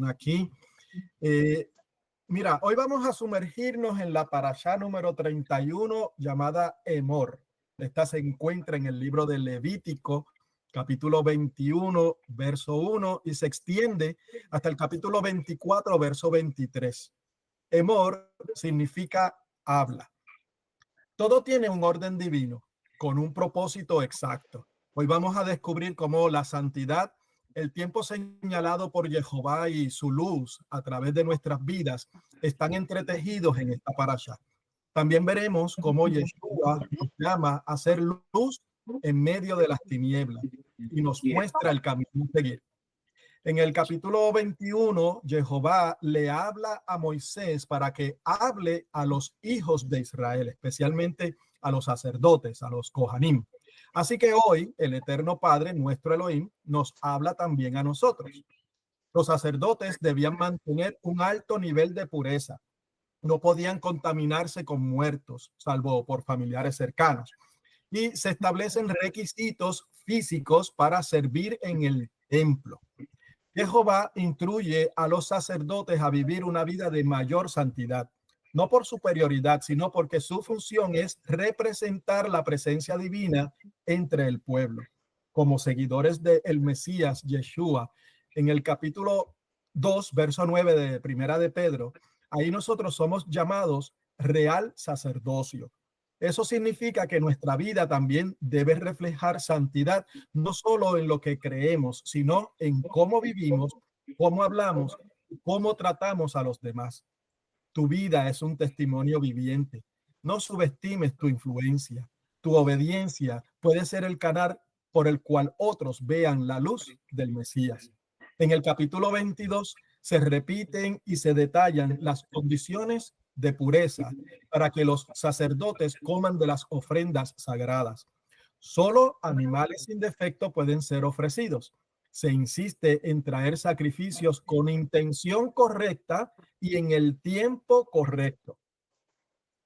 están aquí. Eh, Mira, hoy vamos a sumergirnos en la parashá número 31 llamada Emor. Esta se encuentra en el libro de Levítico, capítulo 21, verso 1, y se extiende hasta el capítulo 24, verso 23. Emor significa habla. Todo tiene un orden divino, con un propósito exacto. Hoy vamos a descubrir cómo la santidad, el tiempo señalado por Jehová y su luz a través de nuestras vidas están entretejidos en esta parasha. También veremos cómo Yeshua nos llama a hacer luz en medio de las tinieblas y nos muestra el camino a seguir. En el capítulo 21, Jehová le habla a Moisés para que hable a los hijos de Israel, especialmente a los sacerdotes, a los Kohanim. Así que hoy el Eterno Padre, nuestro Elohim, nos habla también a nosotros. Los sacerdotes debían mantener un alto nivel de pureza. No podían contaminarse con muertos, salvo por familiares cercanos. Y se establecen requisitos físicos para servir en el templo. Jehová instruye a los sacerdotes a vivir una vida de mayor santidad, no por superioridad, sino porque su función es representar la presencia divina entre el pueblo. Como seguidores del Mesías Yeshua, en el capítulo 2, verso 9 de Primera de Pedro, ahí nosotros somos llamados real sacerdocio. Eso significa que nuestra vida también debe reflejar santidad, no solo en lo que creemos, sino en cómo vivimos, cómo hablamos, cómo tratamos a los demás. Tu vida es un testimonio viviente. No subestimes tu influencia. Tu obediencia puede ser el canal por el cual otros vean la luz del Mesías. En el capítulo 22 se repiten y se detallan las condiciones de pureza para que los sacerdotes coman de las ofrendas sagradas. Solo animales sin defecto pueden ser ofrecidos. Se insiste en traer sacrificios con intención correcta y en el tiempo correcto.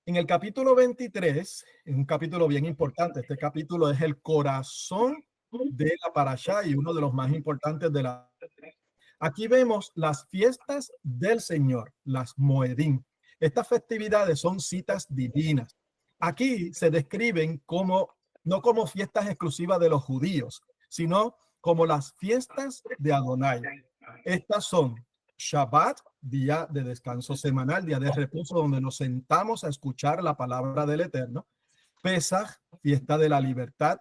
En el capítulo 23, es un capítulo bien importante. Este capítulo es el corazón de la parashá y uno de los más importantes de la. Aquí vemos las fiestas del Señor, las Moedim. Estas festividades son citas divinas. Aquí se describen como, no como fiestas exclusivas de los judíos, sino como las fiestas de Adonai. Estas son Shabbat, día de descanso semanal, día de reposo, donde nos sentamos a escuchar la palabra del Eterno. Pesach, fiesta de la libertad.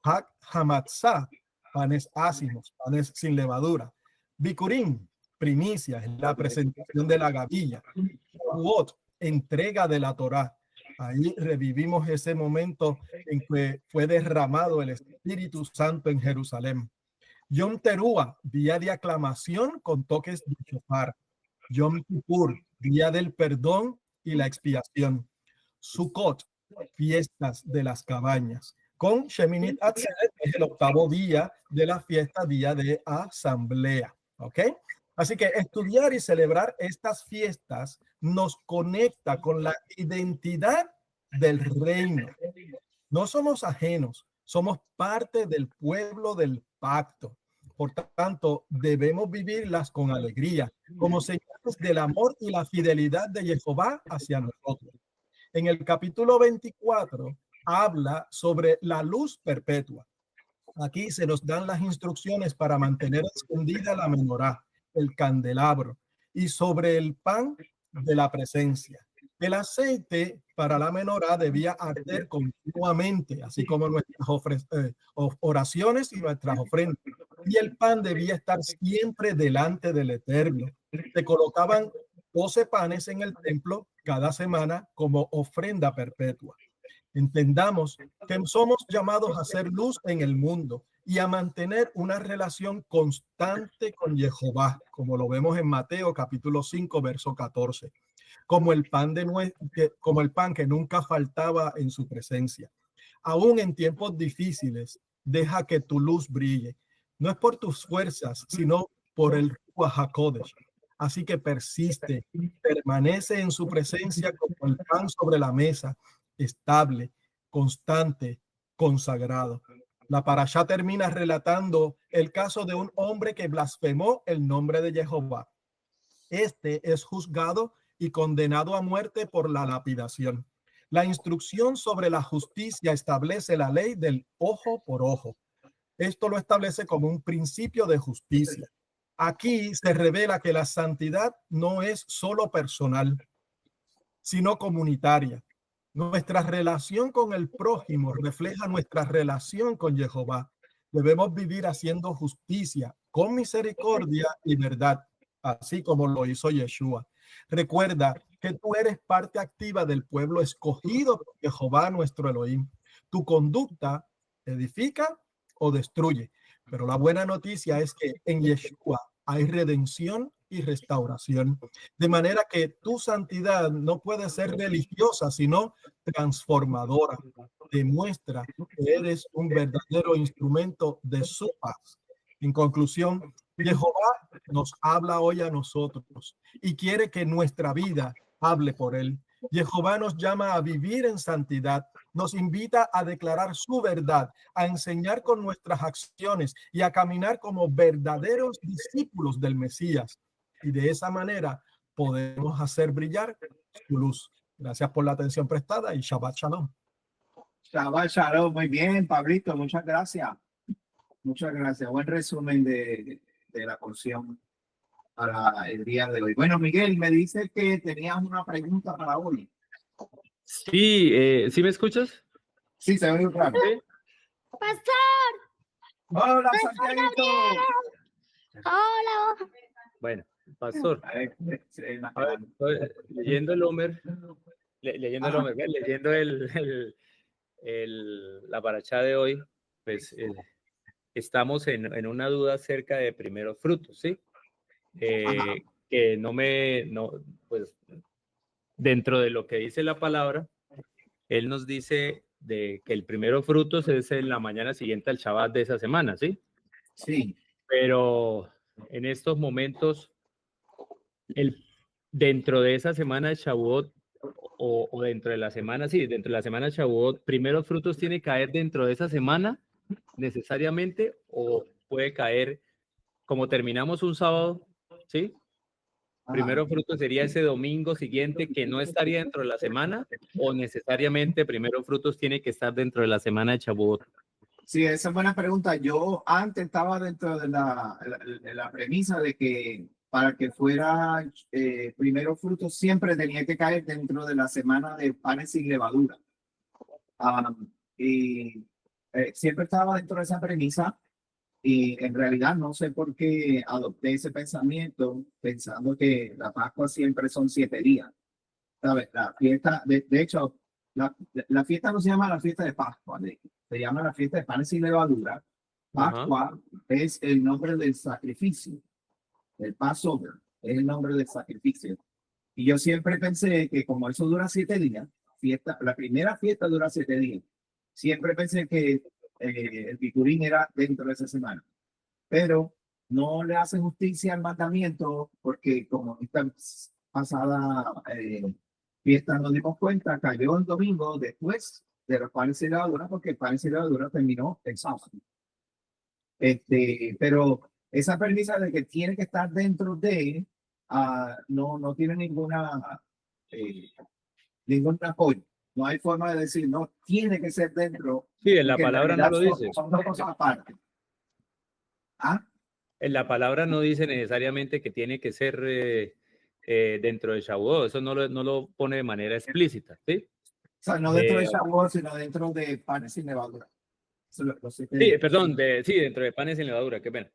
Hag Hamatzah, panes ácimos, panes sin levadura. Bikurim, primicias, la presentación de la gavilla. Shavuot, entrega de la Torá. Ahí revivimos ese momento en que fue derramado el Espíritu Santo en Jerusalén. Yom Teruah, día de aclamación con toques de shofar. Yom Kippur, día del perdón y la expiación. Sukkot, fiestas de las cabañas. Con Sheminit Atzeret, es el octavo día de la fiesta, día de asamblea. ¿Ok? Así que estudiar y celebrar estas fiestas nos conecta con la identidad del reino. No somos ajenos, somos parte del pueblo del pacto. Por tanto, debemos vivirlas con alegría, como señales del amor y la fidelidad de Jehová hacia nosotros. En el capítulo 24 habla sobre la luz perpetua. Aquí se nos dan las instrucciones para mantener encendida la menorá, el candelabro, y sobre el pan de la presencia. El aceite para la menorá debía arder continuamente, así como nuestras oraciones y nuestras ofrendas. Y el pan debía estar siempre delante del Eterno. Se colocaban 12 panes en el templo cada semana como ofrenda perpetua. Entendamos que somos llamados a hacer luz en el mundo y a mantener una relación constante con Jehová, como lo vemos en Mateo capítulo 5, verso 14, como el pan como el pan que nunca faltaba en su presencia. Aún en tiempos difíciles, deja que tu luz brille. No es por tus fuerzas, sino por el Ruach HaKodesh. Así que persiste, permanece en su presencia como el pan sobre la mesa, estable, constante, consagrado. La parashá termina relatando el caso de un hombre que blasfemó el nombre de Jehová. Este es juzgado y condenado a muerte por la lapidación. La instrucción sobre la justicia establece la ley del ojo por ojo. Esto lo establece como un principio de justicia. Aquí se revela que la santidad no es solo personal, sino comunitaria. Nuestra relación con el prójimo refleja nuestra relación con Jehová. Debemos vivir haciendo justicia con misericordia y verdad, así como lo hizo Yeshua. Recuerda que tú eres parte activa del pueblo escogido por Jehová nuestro Elohim. Tu conducta edifica o destruye. Pero la buena noticia es que en Yeshua hay redención y restauración. De manera que tu santidad no puede ser religiosa, sino transformadora. Demuestra que eres un verdadero instrumento de su paz. En conclusión, Jehová nos habla hoy a nosotros y quiere que nuestra vida hable por él. Jehová nos llama a vivir en santidad, nos invita a declarar su verdad, a enseñar con nuestras acciones y a caminar como verdaderos discípulos del Mesías. Y de esa manera podemos hacer brillar su luz. Gracias por la atención prestada y Shabbat Shalom. Shabbat Shalom, muy bien, Pablito, muchas gracias. Muchas gracias. Buen resumen de la porción para el día de hoy. Bueno, Miguel, me dice que tenías una pregunta para hoy. Sí, ¿sí me escuchas? Sí, se oye claro. ¿Sí? Pastor. Hola, Santiaguito. Hola. Bueno, pastor, A ver, estoy leyendo el Homer, leyendo el Ajá. Homer, leyendo la paracha de hoy, pues estamos en una duda acerca de primeros frutos, ¿sí? Que pues dentro de lo que dice la palabra, él nos dice de que el primero frutos es en la mañana siguiente al Shabbat de esa semana, ¿sí? Sí. Pero en estos momentos, dentro de esa semana de Shavuot, o dentro de la semana, sí, dentro de la semana de Shavuot, primeros frutos tiene que caer dentro de esa semana necesariamente, o puede caer como terminamos un sábado, ¿sí? Primero fruto sería ese domingo siguiente que no estaría dentro de la semana, o necesariamente primero frutos tiene que estar dentro de la semana de Shavuot. Sí, esa es buena pregunta. Yo antes estaba dentro de la premisa de que para que fuera primero fruto siempre tenía que caer dentro de la semana de panes sin levadura. Y siempre estaba dentro de esa premisa y en realidad no sé por qué adopté ese pensamiento pensando que la Pascua siempre son 7 días. ¿Sabes? La fiesta, de hecho, la fiesta no se llama la fiesta de Pascua, se llama la fiesta de panes sin levadura. Pascua es el nombre del sacrificio, el Passover es el nombre del sacrificio. Y yo siempre pensé que como eso dura 7 días, la primera fiesta dura 7 días, siempre pensé que el picurín era dentro de esa semana. Pero no le hace justicia al mandamiento porque como esta pasada fiesta nos dimos cuenta, cayó el domingo después de los panes y levadura porque el pan y levadura terminó el sábado. Pero esa premisa de que tiene que estar dentro de, no tiene ningún apoyo. No hay forma de decir, no tiene que ser dentro. Sí, en la palabra no lo dice. Son dos cosas aparte. En la palabra no dice necesariamente que tiene que ser dentro de Shavuot, eso no lo pone de manera explícita, ¿sí? O sea, no dentro de Shavuot, sino dentro de panes sin levadura. Sí, perdón, dentro de panes sin levadura, qué pena.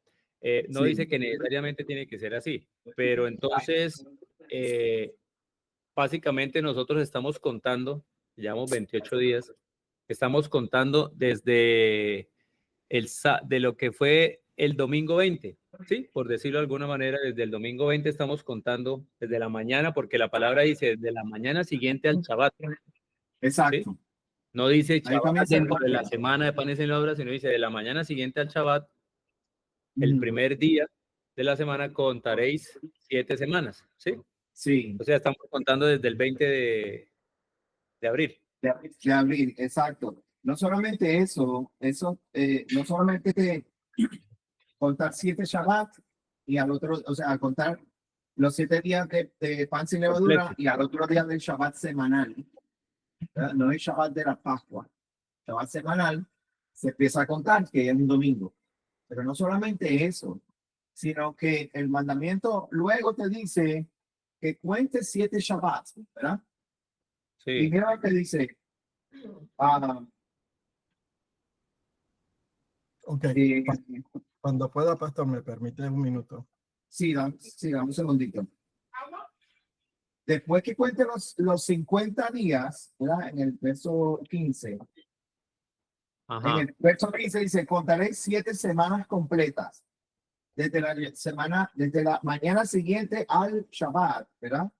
No dice que necesariamente tiene que ser así, pero entonces, básicamente nosotros estamos contando, llevamos 28 días, estamos contando desde de lo que fue el domingo 20, ¿sí? Por decirlo de alguna manera, desde el domingo 20 estamos contando desde la mañana, porque la palabra dice desde la mañana siguiente al Shabbat. Exacto. ¿Sí? No dice Shabbat dentro de la semana de panes en la obra, sino dice de la mañana siguiente al Shabbat, el primer día de la semana contaréis 7 semanas, ¿sí? Sí. O sea, estamos contando desde el 20 de abril. De abril, exacto. No solamente eso, no solamente contar 7 Shabbat y al otro, o sea, contar los 7 días de pan sin levadura y al otro día del Shabbat semanal. ¿Verdad? No es Shabbat de la Pascua. Shabbat semanal se empieza a contar que es un domingo. Pero no solamente eso, sino que el mandamiento luego te dice que cuentes 7 Shabbats, ¿verdad? Sí. Y mira lo que dice. Ok. Eh, Cuando pueda, pastor, me permite un minuto. sí, dame un segundito. Después que cuente los 50 días, ¿verdad? En el verso 15. Ajá. En el verso 15 dice, contaré 7 semanas completas. Desde la mañana siguiente al Shabbat, ¿verdad?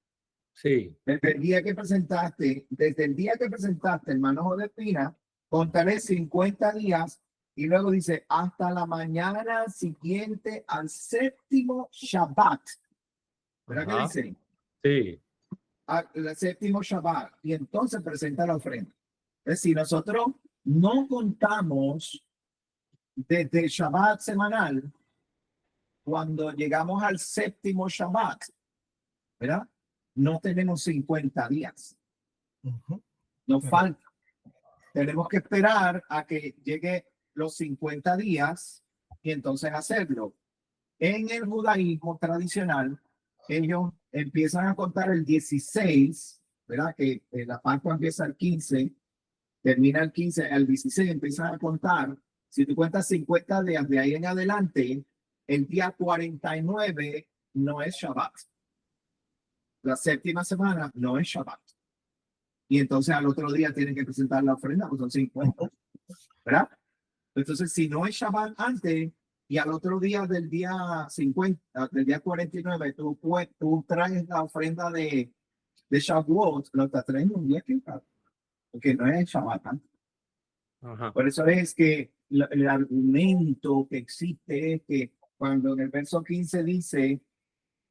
Sí. Desde el día que presentaste el manojo de espina, contaré 50 días y luego dice hasta la mañana siguiente al 7º Shabbat. ¿Verdad que Ajá. dice? Sí. Al 7º Shabbat. Y entonces presenta la ofrenda. Es decir, nosotros no contamos desde el Shabbat semanal cuando llegamos al 7º Shabbat, ¿verdad? No tenemos 50 días. Ujú. Nos Pero- falta. Tenemos que esperar a que llegue los 50 días y entonces hacerlo. En el judaísmo tradicional, ellos empiezan a contar el 16, ¿verdad? Que la Pascua empieza el 15, termina el 15, el 16 empiezan a contar. Si tú cuentas 50 días de ahí en adelante, el día 49 no es Shabbat. La 7ª semana no es Shabbat. Y entonces al otro día tienen que presentar la ofrenda, pues son 50, ¿verdad? Entonces, si no es Shabbat antes y al otro día del día 50, del día 49, tú traes la ofrenda de Shavuot, lo estás trayendo un día equivocado, porque no es Shabbat antes. Ajá. Por eso es que el argumento que existe es que cuando en el verso 15 dice,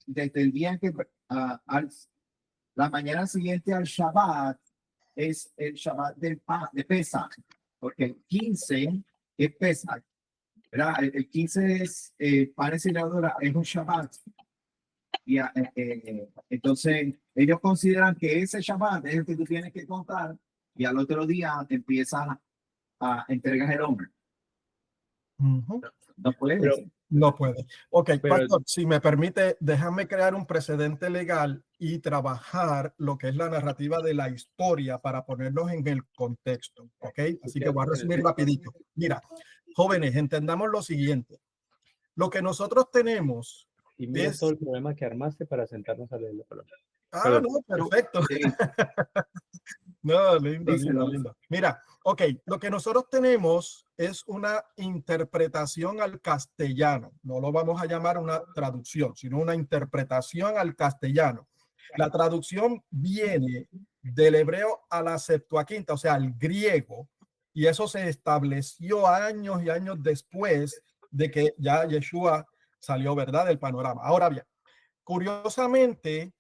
desde el día que la mañana siguiente al Shabbat, es el Shabbat de Pesach, porque el 15 es Pesach, ¿verdad? El 15 es panes y levadura, es un Shabbat. Y, entonces, ellos consideran que ese Shabbat es el que tú tienes que contar y al otro día empiezas a entregar el hombre. Ujú. No puedes. Pero, No puede. Ok, Pero- pastor, si me permite, déjame crear un precedente legal y trabajar lo que es la narrativa de la historia para ponernos en el contexto. Ok, así que voy a resumir rapidito. Mira, jóvenes, entendamos lo siguiente. Lo que nosotros tenemos y mira es... todo el problema que armaste para sentarnos a leer la palabra. Ah, Perdón. no, perfecto. Sí, No, lindo, díselo. lindo, lindo. Mira, ok, lo que nosotros tenemos es una interpretación al castellano. No lo vamos a llamar una traducción, sino una interpretación al castellano. La traducción viene del hebreo a la Septuaginta, o sea, al griego, y eso se estableció años y años después de que ya Yeshua salió, ¿verdad?, del panorama. Ahora bien, curiosamente,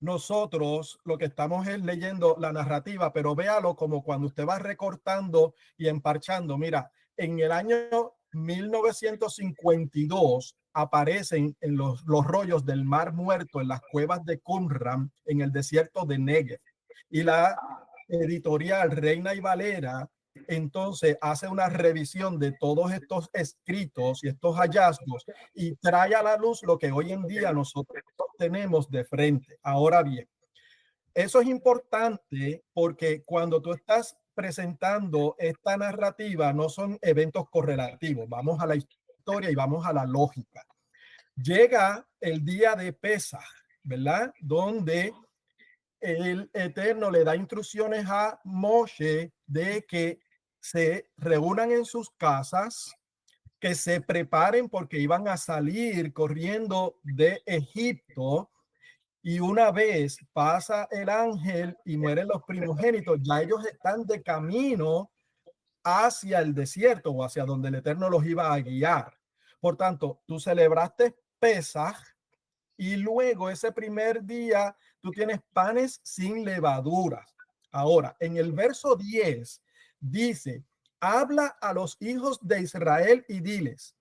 nosotros lo que estamos es leyendo la narrativa, pero véalo como cuando usted va recortando y emparchando. Mira, en el año 1952 aparecen en los rollos del Mar Muerto, en las cuevas de Qumran, en el desierto de Negev. Y la editorial Reina y Valera entonces hace una revisión de todos estos escritos y estos hallazgos y trae a la luz lo que hoy en día nosotros tenemos de frente. Ahora bien, eso es importante porque cuando tú estás presentando esta narrativa, no son eventos correlativos. Vamos a la historia y vamos a la lógica. Llega el día de Pesaj, ¿verdad? Donde el Eterno le da instrucciones a Moshe de que se reúnan en sus casas, que se preparen porque iban a salir corriendo de Egipto. Y una vez pasa el ángel y mueren los primogénitos, ya ellos están de camino hacia el desierto o hacia donde el Eterno los iba a guiar. Por tanto, tú celebraste Pesaj y luego ese primer día tú tienes panes sin levaduras. Ahora, en el verso 10 dice, habla a los hijos de Israel y diles,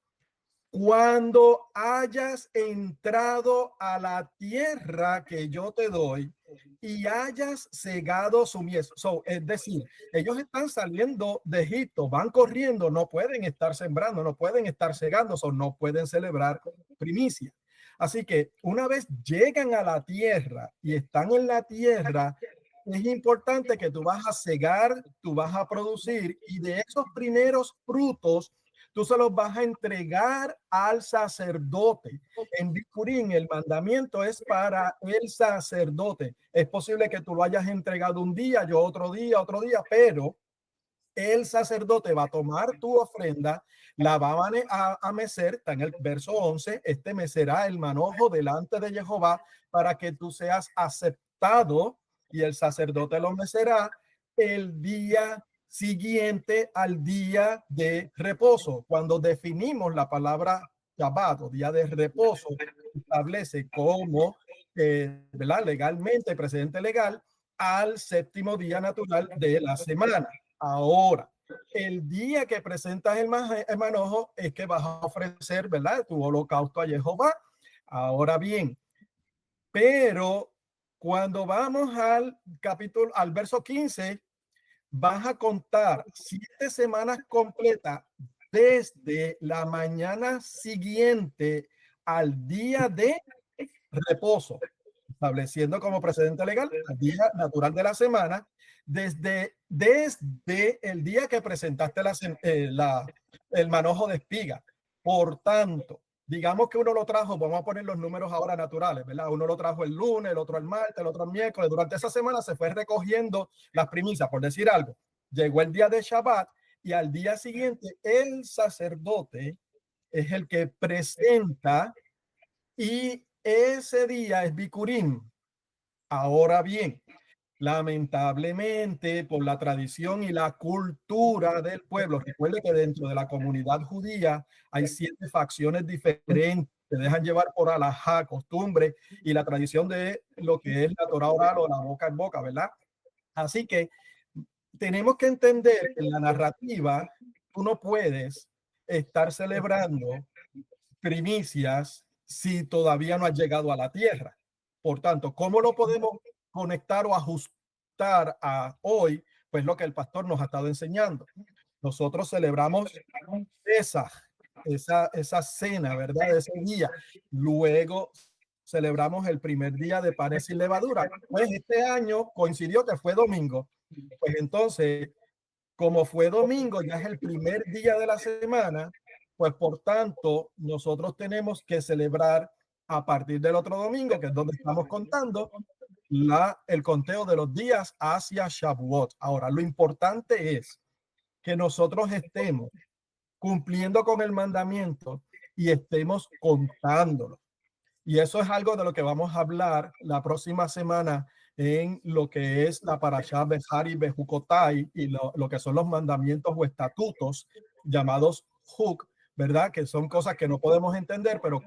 cuando hayas entrado a la tierra que yo te doy y hayas cegado su mies. Es decir, ellos están saliendo de Egipto, van corriendo, no pueden estar sembrando, no pueden estar cegando, no pueden celebrar primicia. Así que una vez llegan a la tierra y están en la tierra, es importante que tú vas a cegar, tú vas a producir, y de esos primeros frutos tú se los vas a entregar al sacerdote. En Bicurín el mandamiento es para el sacerdote. Es posible que tú lo hayas entregado un día, yo otro día, pero el sacerdote va a tomar tu ofrenda, la va a mecer, está en el verso 11, este mecerá el manojo delante de Jehová para que tú seas aceptado, y el sacerdote lo mecerá el día siguiente al día de reposo. Cuando definimos la palabra Shabbat o día de reposo, establece como, ¿verdad? Legalmente, precedente legal, al séptimo día natural de la semana. Ahora, el día que presentas el manojo es que vas a ofrecer, ¿verdad?, tu holocausto a Jehová. Ahora bien, pero cuando vamos al capítulo, al verso 15, vas a contar 7 semanas completas desde la mañana siguiente al día de reposo, estableciendo como precedente legal el día natural de la semana, desde el día que presentaste el manojo de espiga. Por tanto, digamos que uno lo trajo, vamos a poner los números ahora naturales, ¿verdad? Uno lo trajo el lunes, el otro el martes, el otro el miércoles. Durante esa semana se fue recogiendo las primicias, por decir algo. Llegó el día de Shabbat y al día siguiente el sacerdote es el que presenta, y ese día es Bikurim. Ahora bien, lamentablemente, por la tradición y la cultura del pueblo, recuerde que dentro de la comunidad judía hay 7 facciones diferentes, se dejan llevar por alajá, costumbre y la tradición de lo que es la Torah oral o la boca en boca, ¿verdad? Así que tenemos que entender que en la narrativa tú no puedes estar celebrando primicias si todavía no has llegado a la tierra. Por tanto, ¿cómo lo podemos conectar o ajustar a hoy? Pues lo que el pastor nos ha estado enseñando. Nosotros celebramos esa cena, ¿verdad? De ese día. Luego celebramos el primer día de panes sin levadura. Pues este año coincidió que fue domingo. Pues entonces, como fue domingo, ya es el primer día de la semana, pues por tanto, nosotros tenemos que celebrar a partir del otro domingo, que es donde estamos contando el conteo de los días hacia Shavuot. Ahora, lo importante es que nosotros estemos cumpliendo con el mandamiento y estemos contándolo. Y eso es algo de lo que vamos a hablar la próxima semana en lo que es la Parashá Behari Bejukotai y lo que son los mandamientos o estatutos llamados Huk, ¿verdad? Que son cosas que no podemos entender, pero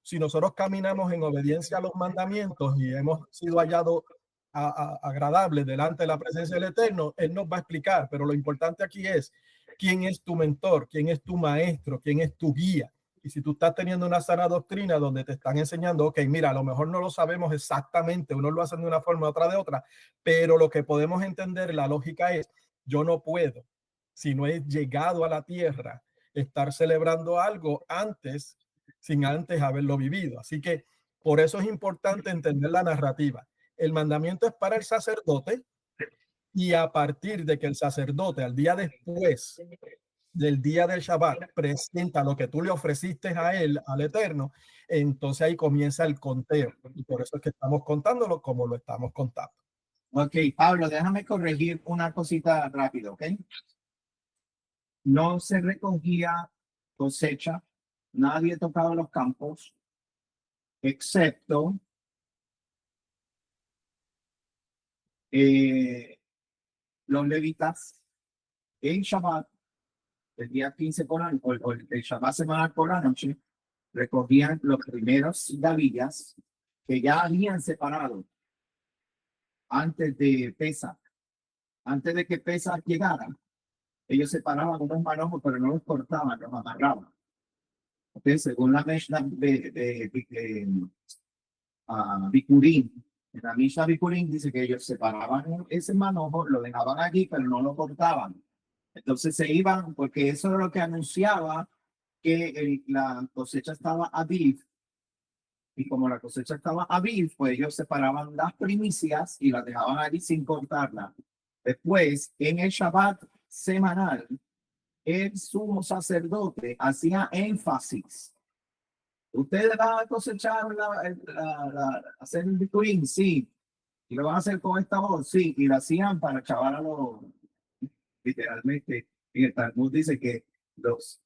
si nosotros caminamos en obediencia a los mandamientos y hemos sido hallados agradables delante de la presencia del Eterno, Él nos va a explicar. Pero lo importante aquí es quién es tu mentor, quién es tu maestro, quién es tu guía. Y si tú estás teniendo una sana doctrina donde te están enseñando, ok, mira, a lo mejor no lo sabemos exactamente, uno lo hace de una forma, otra de otra, pero lo que podemos entender, la lógica es, yo no puedo, si no he llegado a la tierra, estar celebrando algo sin antes haberlo vivido. Así que por eso es importante entender la narrativa. El mandamiento es para el sacerdote, y a partir de que el sacerdote al día después del día del Shabbat presenta lo que tú le ofreciste a él, al Eterno, entonces ahí comienza el conteo. Y por eso es que estamos contándolo como lo estamos contando. Ok, Pablo, déjame corregir una cosita rápido, ¿ok? No se recogía cosecha, nadie tocaba los campos, excepto los levitas en Shabbat, el día 15 por la noche, o el Shabbat semanal por la noche, recogían los primeros gavillas que ya habían separado antes de Pesach. Antes de que Pesach llegara, ellos separaban unos manojos, pero no los cortaban, los amarraban. Entonces, según la Mishnah Bikurim, en la Mishnah Bikurim dice que ellos separaban ese manojo, lo dejaban allí, pero no lo cortaban. Entonces se iban, porque eso era lo que anunciaba que la cosecha estaba aviv, y como la cosecha estaba aviv, pues ellos separaban las primicias y las dejaban allí sin cortarlas. Después, en el Shabbat semanal, el sumo sacerdote hacía énfasis. ¿Ustedes van a cosechar hacer el bikurim? Sí. ¿Y lo van a hacer con esta voz? Sí. Y lo hacían para chavar a los, literalmente, en el Talmud dice que los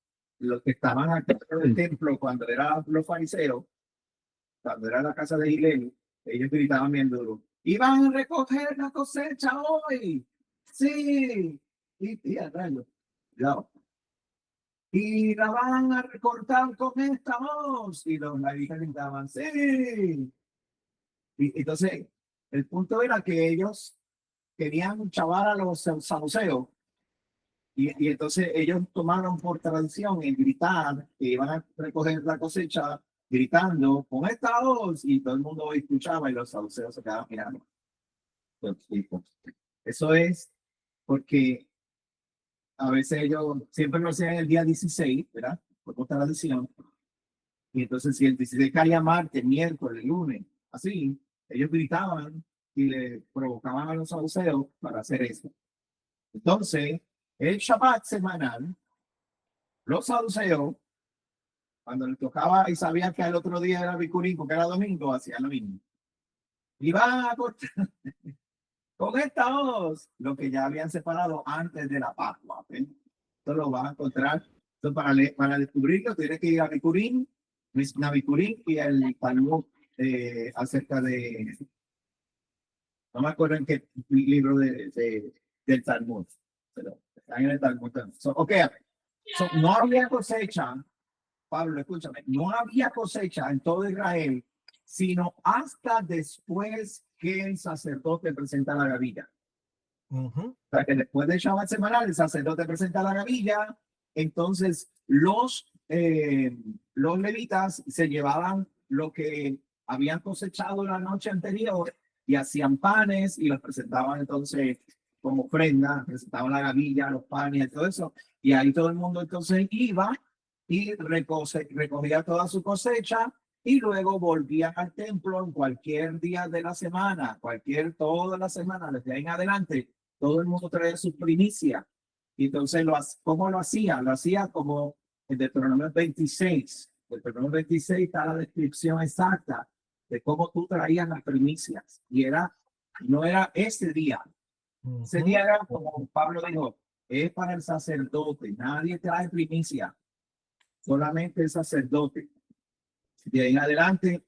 que estaban aquí en el templo cuando eran los fariseos, cuando era la casa de Hillel, ellos gritaban bien duro, ¡iban a recoger la cosecha hoy! ¡Sí! Y a rayo, cuidado. Y la van a recortar con esta voz. Y los levitas gritaban, ¡sí! Y entonces, el punto era que ellos querían chavar a los saduceos. Y entonces ellos tomaron por tradición el gritar que iban a recoger la cosecha gritando con esta voz y todo el mundo escuchaba y los saduceos se quedaban mirando. Eso es porque a veces ellos siempre lo hacían el día 16, ¿verdad? Por tradición. Y entonces si el 16 caía martes, miércoles, lunes, así, ellos gritaban y le provocaban a los saduceos para hacer eso. Entonces, el Shabbat semanal, los saduceos, cuando les tocaba y sabían que el otro día era Bikurim, porque era domingo, hacían lo mismo. Y van a cortar con esta voz lo que ya habían separado antes de la Pascua. ¿Okay? Esto lo van a encontrar. Entonces, para descubrirlo, tienes que ir a Bikurim, Mishnah Bikurim y el Talmud acerca de. No me acuerdo en qué libro del Talmud, pero están en el Talmud. No había cosecha, Pablo, escúchame, no había cosecha en todo Israel, sino hasta después que el sacerdote presenta la gavilla. O sea, que después del Shabbat semanal, el sacerdote presenta la gavilla, entonces los levitas se llevaban lo que habían cosechado la noche anterior y hacían panes y los presentaban entonces como ofrenda, presentaban la gavilla, los panes y todo eso, y ahí todo el mundo entonces iba y recogía toda su cosecha y luego volvían al templo en cualquier día de la semana, toda la semana, desde ahí en adelante, todo el mundo traía sus primicias. Y entonces, ¿cómo lo hacía? Lo hacía como en Deuteronomio 26. En Deuteronomio 26 está la descripción exacta de cómo tú traías las primicias. Y no era ese día. Ese día era, como Pablo dijo, es para el sacerdote. Nadie trae primicia. Solamente el sacerdote. De ahí en adelante,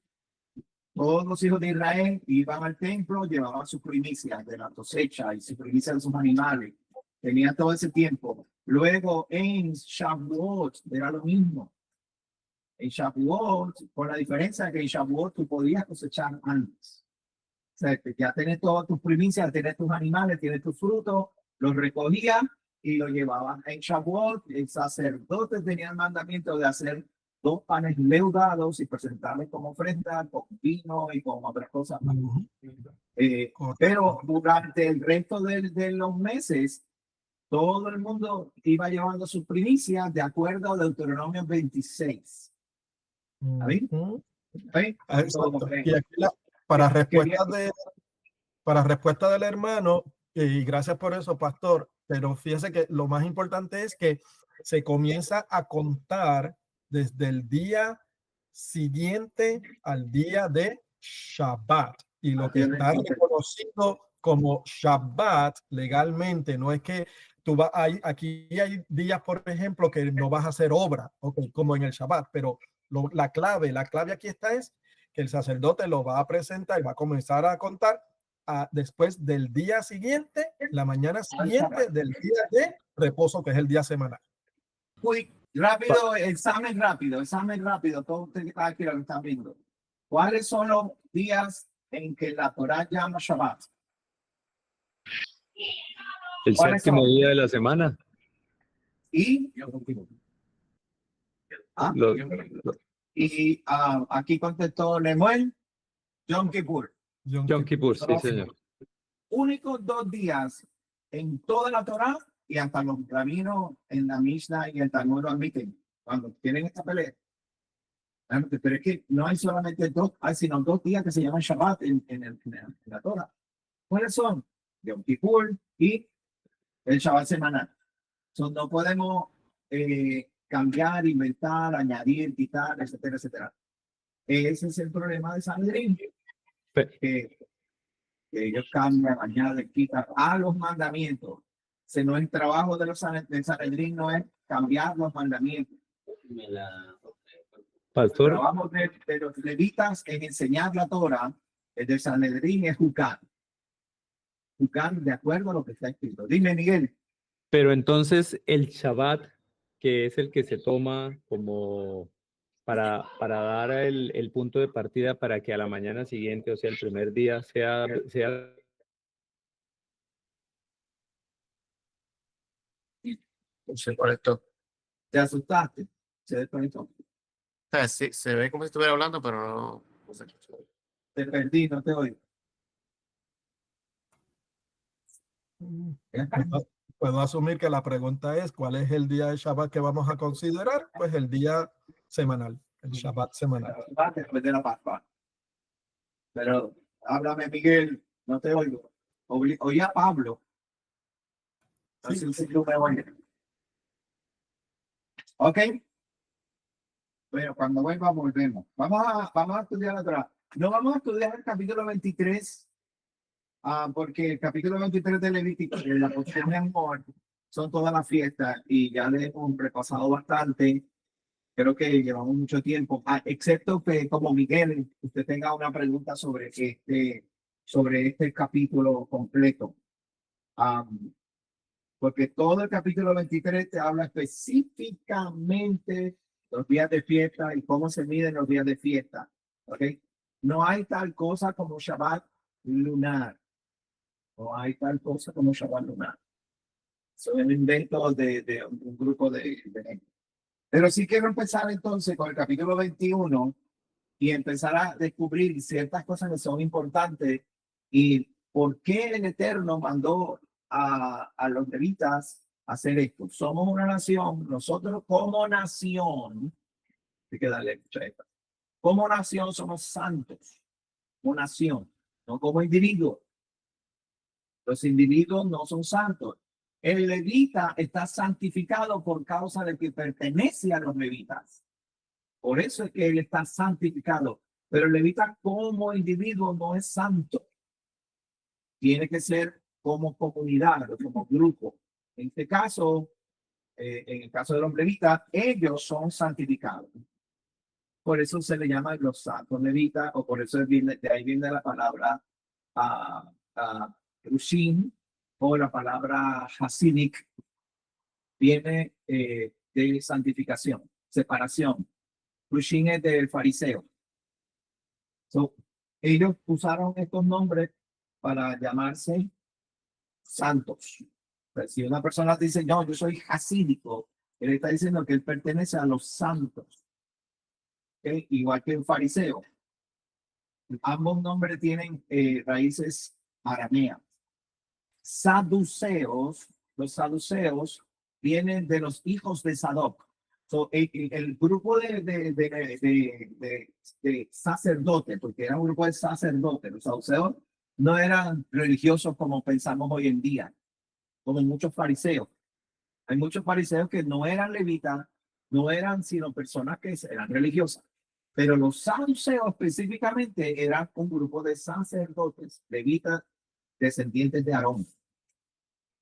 todos los hijos de Israel iban al templo, llevaban sus primicias de la cosecha y sus primicias de sus animales. Tenían todo ese tiempo. Luego en Shavuot era lo mismo. En Shavuot, con la diferencia que en Shavuot tú podías cosechar antes. O sea, que ya tenés todas tus primicias, tenés tus animales, tienes tus frutos, los recogías y los llevaban. En Shavuot, el sacerdote tenía el mandamiento de hacer 2 panes leudados y presentarlos como ofrenda, con vino y con otras cosas más. Pero durante el resto de los meses, todo el mundo iba llevando sus primicias de acuerdo a Deuteronomio 26. ¿Ahí? Y aquí para respuesta del hermano, y gracias por eso, pastor, pero fíjese que lo más importante es que se comienza a contar desde el día siguiente al día de Shabbat. Y lo que está reconocido como Shabbat legalmente, no es que tú vas aquí hay días, por ejemplo, que no vas a hacer obra, okay, como en el Shabbat, pero la clave aquí está es que el sacerdote lo va a presentar y va a comenzar a contar después del día siguiente, la mañana siguiente del día de reposo, que es el día semanal. Uy, rápido, examen rápido, todos ustedes aquí lo están viendo. ¿Cuáles son los días en que la Torá llama Shabbat? El séptimo día de la semana. Y ¿Ah? Lo- Y aquí contestó Lemuel, Yom Kippur. Yom Kippur, sí, señor. Únicos 2 días en toda la Torá y hasta los rabinos en la Mishnah y el Talmud lo admiten cuando tienen esta pelea. Pero es que no hay solamente dos, hay sino 2 días que se llaman Shabbat en la Torá. ¿Cuáles son? Yom Kippur y el Shabbat semanal. No podemos cambiar, inventar, añadir, quitar, etcétera, etcétera. Ese es el problema de Sanedrín, Pe- que ellos cambian, añaden, quitan a los mandamientos. No, el trabajo de los del Sanedrín no es cambiar los mandamientos. El Pastor, trabajo de los levitas es enseñar la Torah. El de Sanedrín es juzgar. Juzgar de acuerdo a lo que está escrito. Dime, Miguel. pero entonces el Shabbat, que es el que se toma como para dar el punto de partida para que a la mañana siguiente, o sea, el primer día, sea Se conectó. ¿Te asustaste? Se desconectó. O sea, sí, se ve como si estuviera hablando, pero no se escucha. Te perdí, no te oigo. Puedo asumir que la pregunta es, ¿cuál es el día de Shabbat que vamos a considerar? Pues el día semanal, el Shabbat semanal. Después de la Pascua. Pero háblame, Miguel, no te oigo. Oí a Pablo. Así sí, tú me oyes. Ok. Bueno, cuando vuelva volvemos. Vamos a estudiar la Torah. No vamos a estudiar el capítulo 23, porque el capítulo 23 de Levítico, la porción de amor, son todas las fiestas y ya le hemos repasado bastante. Creo que llevamos mucho tiempo, excepto que como Miguel, usted tenga una pregunta sobre este capítulo completo. Porque todo el capítulo 23 te habla específicamente de los días de fiesta y cómo se miden los días de fiesta. ¿Okay? No hay tal cosa como Shabbat lunar. No hay tal cosa como Shabbat lunar. Son un invento de un grupo de gente. Pero sí quiero empezar entonces con el capítulo 21 y empezar a descubrir ciertas cosas que son importantes y por qué el Eterno mandó a los levitas a hacer esto. Somos una nación, nosotros como nación, hay que darle mucha esta. Como nación somos santos, como nación, no como individuo. Los individuos no son santos. El levita está santificado por causa de que pertenece a los levitas. Por eso es que él está santificado. Pero el levita como individuo no es santo. Tiene que ser como comunidad, como grupo. En este caso, en el caso de los levitas, ellos son santificados. Por eso se le llama los santos levitas, o por eso de ahí viene la palabra Rushim, o la palabra Hasidic, viene de santificación, separación. Rushim es del fariseo. Ellos usaron estos nombres para llamarse santos. Pero si una persona dice, no, yo soy hasídico, él está diciendo que él pertenece a los santos. ¿Okay? Igual que el fariseo. Ambos nombres tienen raíces arameas. Saduceos, los saduceos vienen de los hijos de Sadoc. El grupo de sacerdotes, porque era un grupo de sacerdotes, los saduceos no eran religiosos como pensamos hoy en día, como muchos fariseos. Hay muchos fariseos que no eran levitas, no eran sino personas que eran religiosas. Pero los saduceos específicamente eran un grupo de sacerdotes, levitas, descendientes de Aarón.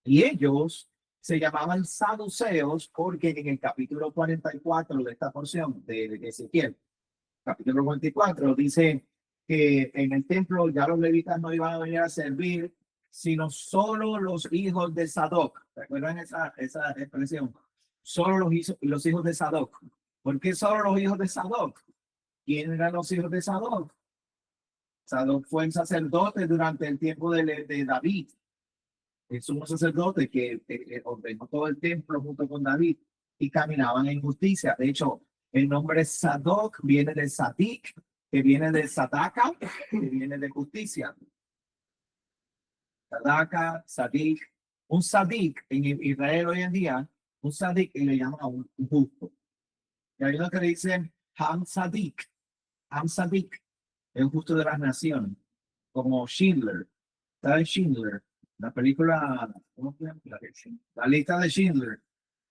Y ellos se llamaban saduceos porque en el capítulo 44 de esta porción de Ezequiel, capítulo 44, dice que en el templo ya los levitas no iban a venir a servir, sino solo los hijos de Sadoc. ¿Recuerdan esa expresión? Solo los hijos de Sadoc. ¿Por qué solo los hijos de Sadoc? ¿Quién eran los hijos de Sadoc? Sadoc fue el sacerdote durante el tiempo de David. Es un sacerdote que ordenó todo el templo junto con David y caminaban en justicia. De hecho, El nombre Sadoc viene de Sadik, que viene de Sadaka, que viene de justicia. Sadaka, Sadik. Un Sadik en Israel hoy en día, un Sadik le llaman a un justo. Y hay uno que le dicen Ham Sadik. Ham Sadik es un justo de las naciones, como Schindler. ¿Sabes Schindler? La película, ¿cómo se llama? La lista de Schindler.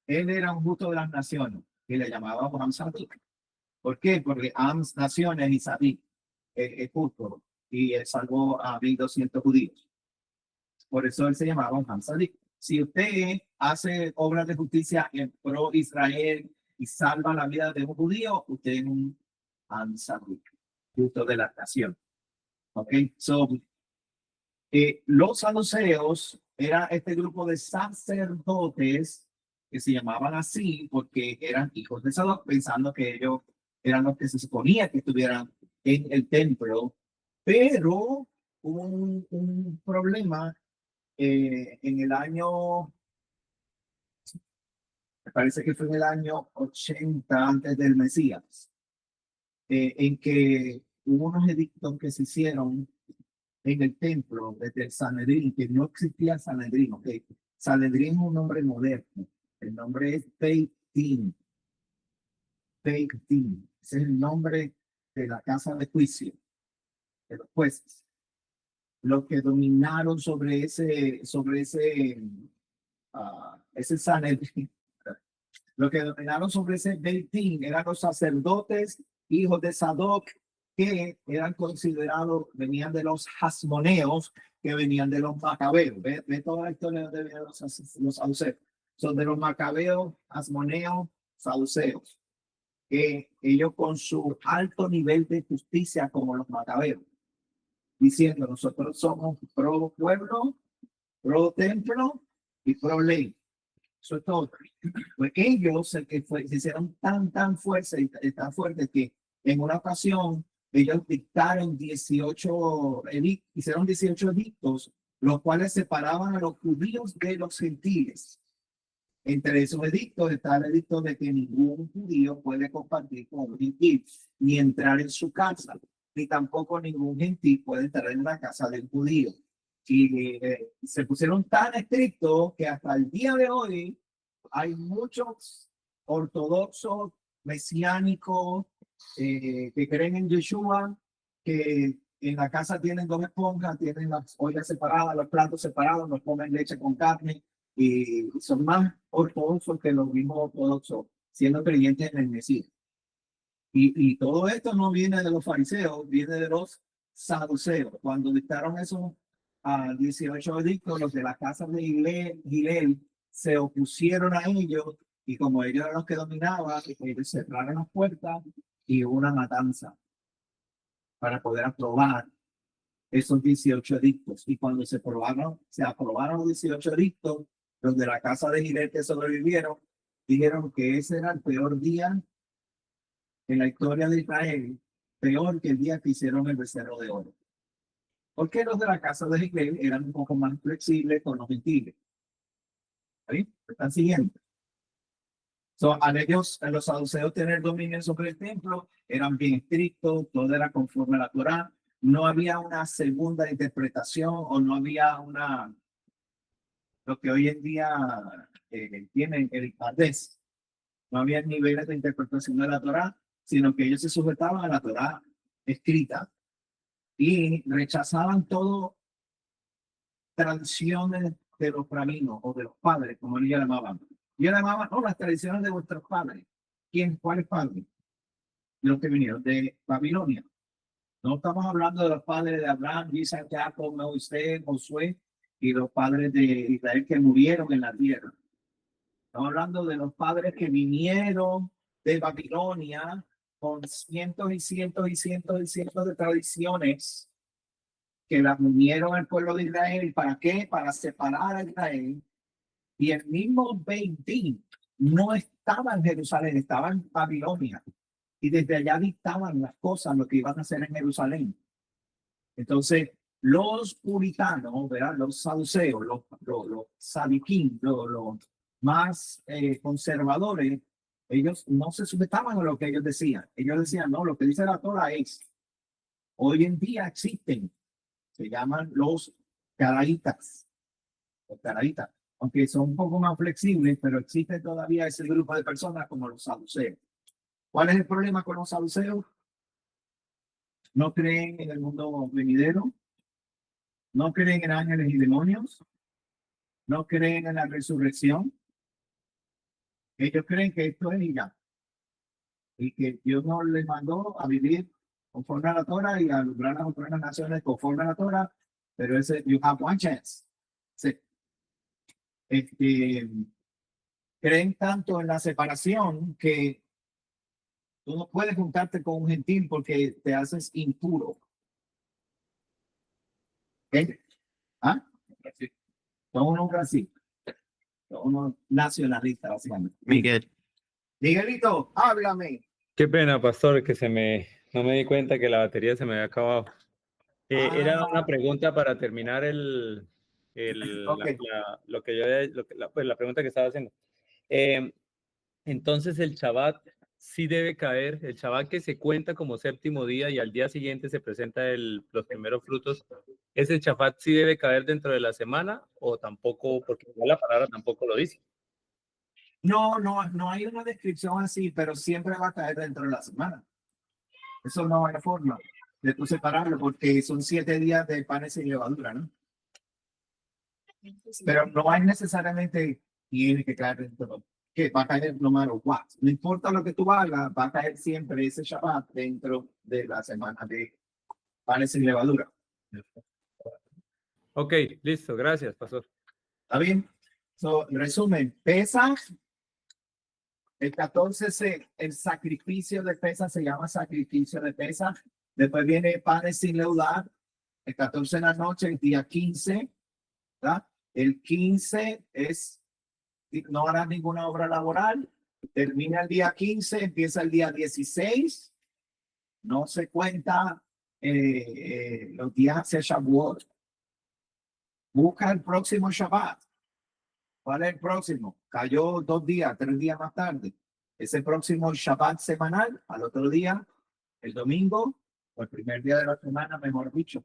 Él era un justo de las naciones y le llamaban Ham Sadik. ¿Por qué? Porque Am naciones y Sadik es justo y él salvó a 1.200 judíos. Por eso él se llamaba Ham Sadik. Si usted hace obras de justicia en pro Israel y salva la vida de un judío, usted es un Ham Sadik, justo de la nación. ¿Ok? So, los saduceos era este grupo de sacerdotes que se llamaban así porque eran hijos de Sadoc, pensando que ellos eran los que se suponía que estuvieran en el templo, pero hubo un problema en el año, me parece que fue en el año 80 antes del Mesías, en que hubo unos edictos que se hicieron en el templo desde el Sanedrín, que no existía Sanedrín, ¿ok? Sanedrín es un nombre moderno, el nombre es Beit Din. Beit Din, ese es el nombre de la casa de juicio, de los jueces. Los que dominaron sobre ese Sanedrín, los que dominaron sobre ese Beit Din eran los sacerdotes, hijos de Sadoc, que eran considerados, venían de los hasmoneos, que venían de los macabeos. Ve toda la historia de los saduceos. Son de los macabeos, hasmoneos, saduceos. Que ellos con su alto nivel de justicia como los macabeos, diciendo nosotros somos pro pueblo, pro templo y pro ley. Eso es todo. Pues ellos se hicieron tan fuertes y tan fuertes que en una ocasión ellos dictaron 18 edictos, los cuales separaban a los judíos de los gentiles. Entre esos edictos está el edicto de que ningún judío puede compartir con un gentil, ni entrar en su casa, ni tampoco ningún gentil puede entrar en la casa del judío. Y se pusieron tan estrictos que hasta el día de hoy hay muchos ortodoxos, mesiánicos, que creen en Yeshua, que en la casa tienen 2 esponjas, tienen las ollas separadas, los platos separados, no comen leche con carne, y son más ortodoxos que los mismos ortodoxos, siendo creyentes en el Mesías. Y todo esto no viene de los fariseos, viene de los saduceos. Cuando dictaron esos 18 edictos, los de la casa de Gilel se opusieron a ellos, y como ellos eran los que dominaban, ellos cerraron las puertas y hubo una matanza para poder aprobar esos 18 edictos. Y cuando se aprobaron los 18 edictos, los de la casa de Gilel que sobrevivieron dijeron que ese era el peor día en la historia de Israel, peor que el día que hicieron el becerro de oro. Porque los de la casa de Gilel eran un poco más flexibles con los gentiles. ¿Sí? ¿Están siguiendo? Al ellos, a los saduceos tener dominio sobre el templo, eran bien estrictos, todo era conforme a la Torá, no había una segunda interpretación o no había lo que hoy en día tienen el Hades. No había niveles de interpretación de la Torá, sino que ellos se sujetaban a la Torá escrita y rechazaban todo tradiciones de los raminos o de los padres, como ellos llamaban. Yo llamaba, no, las tradiciones de vuestros padres. ¿Cuáles padres? Los que vinieron de Babilonia. No estamos hablando de los padres de Abraham, Isaac, Jacob, Moisés, Josué y los padres de Israel que murieron en la tierra. Estamos hablando de los padres que vinieron de Babilonia con cientos y cientos y cientos y cientos de tradiciones que las unieron al pueblo de Israel. ¿Para qué? Para separar a Israel. Y el mismo Beit Din no estaba en Jerusalén, estaba en Babilonia. Y desde allá dictaban las cosas, lo que iban a hacer en Jerusalén. Entonces, los puritanos, ¿verdad? Los saduceos, los sadiquín, los más conservadores, ellos no se sujetaban a lo que ellos decían. Ellos decían, no, lo que dice la Torah es, hoy en día existen, se llaman los caraítas, los caraítas, aunque son un poco más flexibles, pero existe todavía ese grupo de personas como los saduceos. ¿Cuál es el problema con los saduceos? No creen en el mundo venidero, no creen en ángeles y demonios, no creen en la resurrección. Ellos creen que esto es y ya, y que Dios no les mandó a vivir conforme a la Torah y a alumbrar las otras naciones conforme a la Torah, pero ese, you have one chance. Sí. Creen tanto en la separación que tú no puedes juntarte con un gentil porque te haces impuro. ¿Ok? ¿Ah? Sí. Son unos racistas, son unos nacionalistas, básicamente. Miguel, Miguelito, háblame. Qué pena, pastor, que no me di cuenta que la batería se me había acabado. Era una pregunta para terminar Ok. lo que yo, pues, la pregunta que estaba haciendo. Entonces el Shabbat sí debe caer, el Shabbat que se cuenta como séptimo día y al día siguiente se presenta los primeros frutos, ¿ese Shabbat sí debe caer dentro de la semana o tampoco? Porque la palabra tampoco lo dice. No hay una descripción así, pero siempre va a caer dentro de la semana. Eso no hay forma de tú separarlo porque son 7 días de panes sin levadura, ¿no? Pero no hay necesariamente tiene que caer dentro, que va a caer no matter what. No importa lo que tú hagas, va a caer siempre ese Shabbat dentro de la semana de panes sin levadura. Ok, listo, gracias, pastor. ¿Está bien? So, en resumen, Pesaj, el 14, el sacrificio de Pesaj se llama sacrificio de Pesaj. Después viene panes sin leudar, el 14 de la noche, el día 15, ¿verdad? El 15 es, no harás ninguna obra laboral, termina el día 15, empieza el día 16, no se cuenta los días hacia Shavuot. Busca el próximo Shabbat. ¿Cuál es el próximo? Cayó 2 días, 3 días más tarde. Ese próximo Shabbat semanal, al otro día, el domingo, o el primer día de la semana, mejor dicho,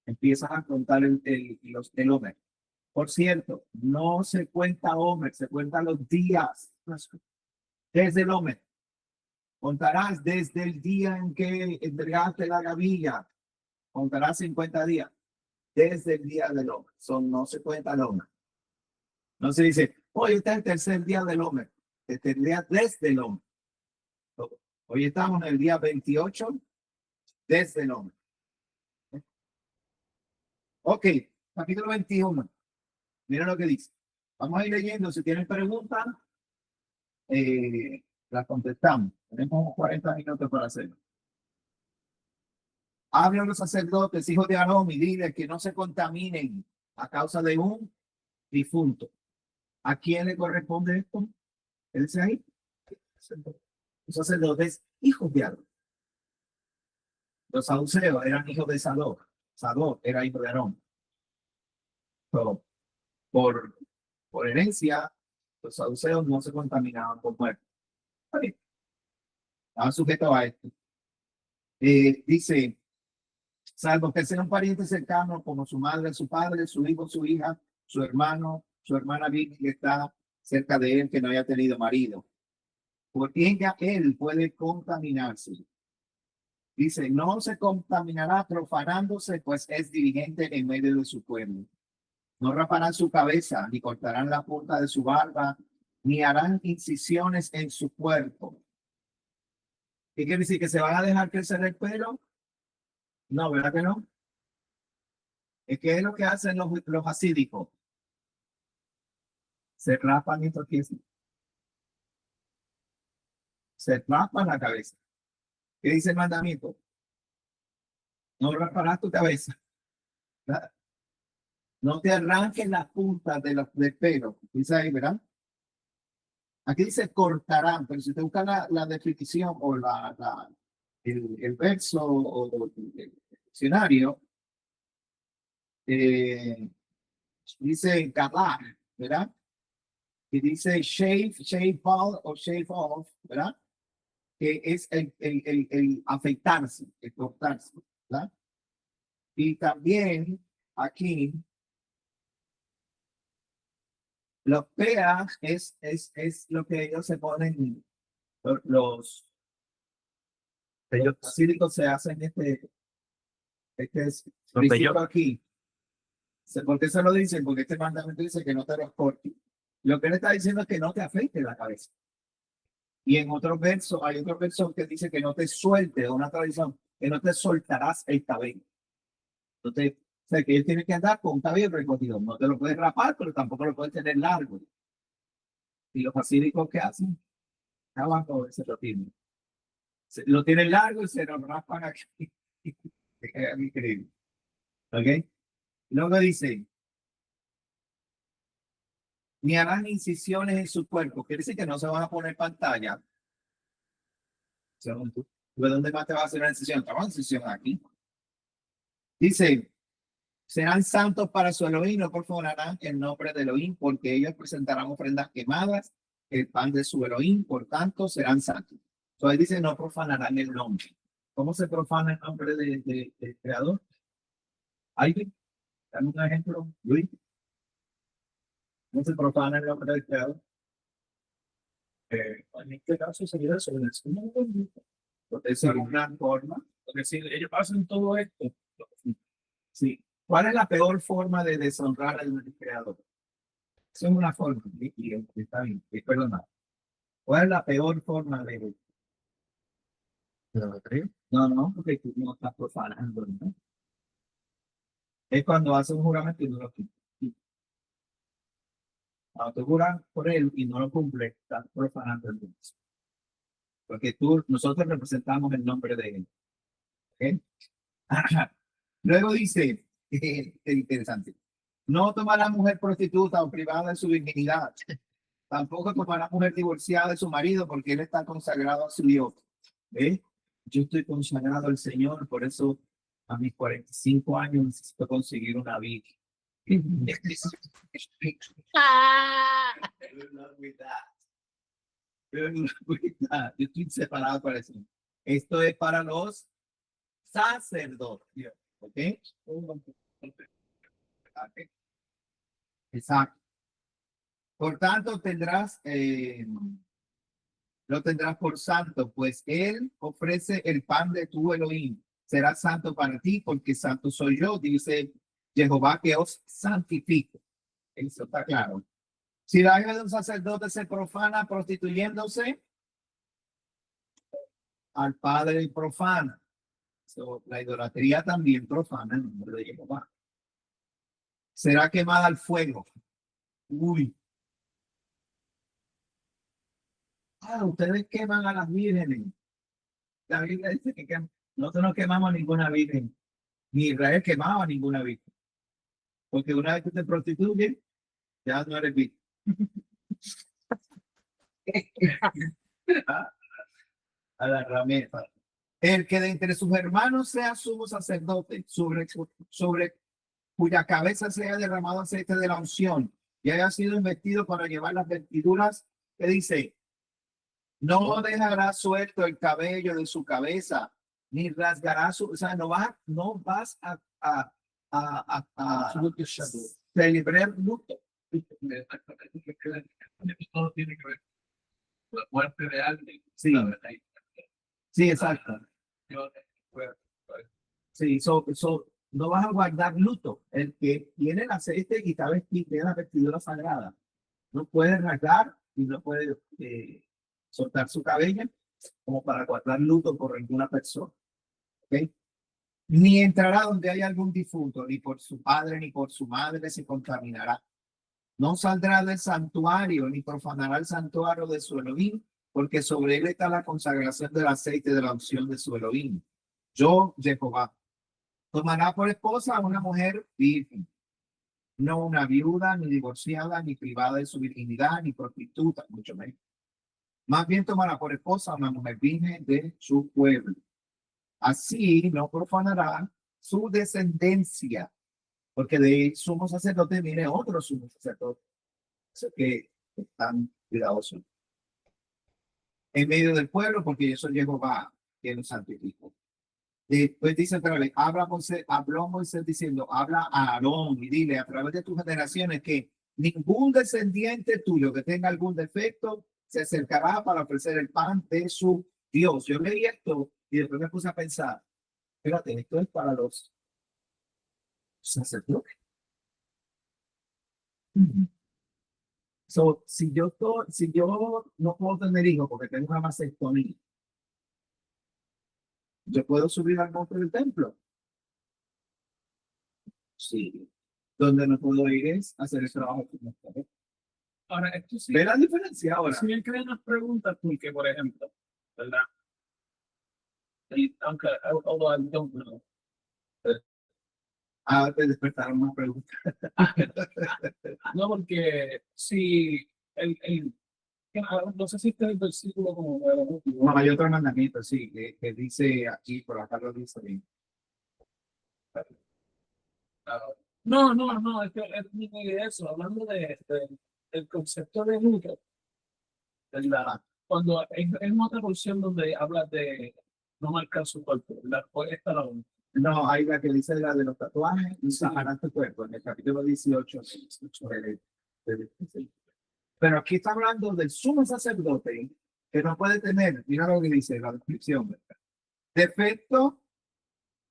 empiezas a contar el Omer. Por cierto, no se cuenta Omer, se cuentan los días desde el Omer. Contarás desde el día en que entregaste la gavilla, contarás 50 días desde el día del Omer. No se cuenta el Omer. No se dice, hoy está el tercer día del Omer. Este el día desde el Omer. Hoy estamos en el día 28 desde el Omer. Ok, capítulo 21. Mira lo que dice. Vamos a ir leyendo. Si tienen preguntas, las contestamos. Tenemos 40 minutos para hacerlo. Habla a los sacerdotes, hijos de Aarón, y dile que no se contaminen a causa de un difunto. ¿A quién le corresponde esto? ¿Él dice ahí? Los sacerdotes, hijos de Aarón. Los saduceos eran hijos de Sadoc. Sadoc era hijo de Aarón. So, por herencia, los saduceos no se contaminaban con muerte. Estaban sujetos a esto. Dice, salvo que sea un pariente cercano como su madre, su padre, su hijo, su hija, su hermano, su hermana virgen que está cerca de él que no haya tenido marido. Porque ella, él puede contaminarse. Dice, no se contaminará profanándose, pues es dirigente en medio de su pueblo. No raparán su cabeza, ni cortarán la punta de su barba, ni harán incisiones en su cuerpo. ¿Qué quiere decir? ¿Que se van a dejar crecer el pelo? No, ¿verdad que no? ¿Qué es lo que hacen los hasídicos? Se rapan estos pies. Se rapan la cabeza. ¿Qué dice el mandamiento? No raparás tu cabeza. ¿Verdad? No te arranques las puntas del pelo. Dice ahí, ¿verdad? Aquí dice cortarán, pero si te busca la definición o el verso o el diccionario, dice cavar, ¿verdad? y dice shave all o shave off, ¿verdad? Que es el afeitarse, el cortarse, ¿verdad? Y también aquí, los PEA es lo que ellos se ponen, los cílicos se hacen es Los principio aquí. ¿Por qué se lo dicen? Porque este mandamiento dice que no te los cortes. Lo que él está diciendo es que no te afeites la cabeza. Y en otros versos, hay otro verso que dice que no te suelte, una tradición, que no te soltarás el cabello. Entonces, o sea, que él tiene que andar con un cabello recogido. No te lo puedes rapar, pero tampoco lo puedes tener largo. Y los pacíficos que hacen, abajo se lo tienen. Lo tienen largo y se lo rapan aquí. Es increíble. ¿Ok? Luego dice, ni harán incisiones en su cuerpo. Quiere decir que no se van a poner pantalla. Según tú. ¿De dónde más te va a hacer una incisión? Te va a hacer una incisión aquí. Dice, serán santos para su Elohim, no profanarán el nombre de Elohim, porque ellos presentarán ofrendas quemadas, el pan de su Elohim, por tanto serán santos. Entonces dice, no profanarán el nombre. ¿Cómo se profana el nombre del Creador? ¿Alguien? Dame un ejemplo, Luis. ¿Cómo se profana el nombre del Creador? En este caso sería sobre el Señor. Esa es una forma. Es decir, ellos hacen todo esto. Sí. ¿Cuál es la peor forma de deshonrar al Creador? Esa es una forma. Y está bien, perdona. ¿Cuál es la peor forma de... No, porque tú no estás profanando, ¿no? Es cuando haces un juramento y no lo cumples. Cuando tú juras por él y no lo cumples, estás profanando el Dios. Porque nosotros representamos el nombre de él. ¿Okay? Luego dice, es interesante, no tomará mujer prostituta o privada de su virginidad. Tampoco tomará mujer divorciada de su marido porque él está consagrado a su Dios. ¿Ves? Yo estoy consagrado al Señor, por eso a mis 45 años necesito conseguir una virgen. Yo estoy separado para eso. Esto es para los sacerdotes. ¿Ok? Exacto. Por tanto, lo tendrás por santo, pues él ofrece el pan de tu Elohim. Será santo para ti, porque santo soy yo, dice Jehová, que os santifico. Eso está claro. Si la hija de un sacerdote se profana prostituyéndose, al padre profana. La idolatría también profana el nombre de Jehová. Será quemada al fuego. Uy. Ustedes queman a las vírgenes. La Biblia dice que nosotros no quemamos a ninguna virgen. Ni Israel quemaba a ninguna virgen. Porque una vez que te prostituyes, ya no eres virgen. A la rameta. El que de entre sus hermanos sea sumo sacerdote, sobre cuya cabeza sea derramado aceite de la unción y haya sido investido para llevar las vestiduras, que dice, no dejará suelto el cabello de su cabeza, ni rasgará o sea, no vas a celebrar luto. Todo tiene que ver con la muerte de alguien. Sí, sí, exacto. Sí, no vas a guardar luto. El que tiene el aceite y está vestido, tiene la vestidura sagrada, no puede rasgar y no puede soltar su cabello como para guardar luto por alguna persona. ¿Okay? Ni entrará donde haya algún difunto, ni por su padre ni por su madre se contaminará. No saldrá del santuario, ni profanará el santuario de su Elohim, porque sobre él está la consagración del aceite de la unción de su Elohim. Yo, Jehová. Tomará por esposa a una mujer virgen, no una viuda, ni divorciada, ni privada de su virginidad, ni prostituta, mucho menos. Más bien tomará por esposa a una mujer virgen de su pueblo. Así no profanará su descendencia, porque de sumo sacerdote viene otro sumo sacerdote. Así que están cuidadosos en medio del pueblo, porque yo soy Jehová, que los santifico. Después dice otra vez, habló Moisés diciendo, habla a Aarón y dile a través de tus generaciones que ningún descendiente tuyo que tenga algún defecto se acercará para ofrecer el pan de su Dios. Yo leí esto y después me puse a pensar, fíjate, esto es para los sacerdotes. So, si yo no puedo tener hijos porque tengo una mastectomía, ¿yo puedo subir al monte del templo? Sí. Donde no puedo ir es hacer el trabajo que me gusta. Ahora, esto sí, ¿Ve la diferencia ahora? sí me crean las preguntas porque, por ejemplo, ¿verdad? Aunque, although I don't know. Te despertaron más preguntas. No, porque si no sé si este es el versículo como No, hay otro mandamiento, sí, que dice aquí, por acá lo dice bien. no, es que es ni de eso, hablando del concepto de luto, ¿verdad? Cuando es otra porción donde habla de no marcar su cuerpo, ¿verdad? Pues esta la única. No, hay la que dice la de los tatuajes y sacarás tu cuerpo, en el capítulo 18. Pero aquí está hablando del sumo sacerdote que no puede tener, mira lo que dice la descripción, ¿verdad? Defecto,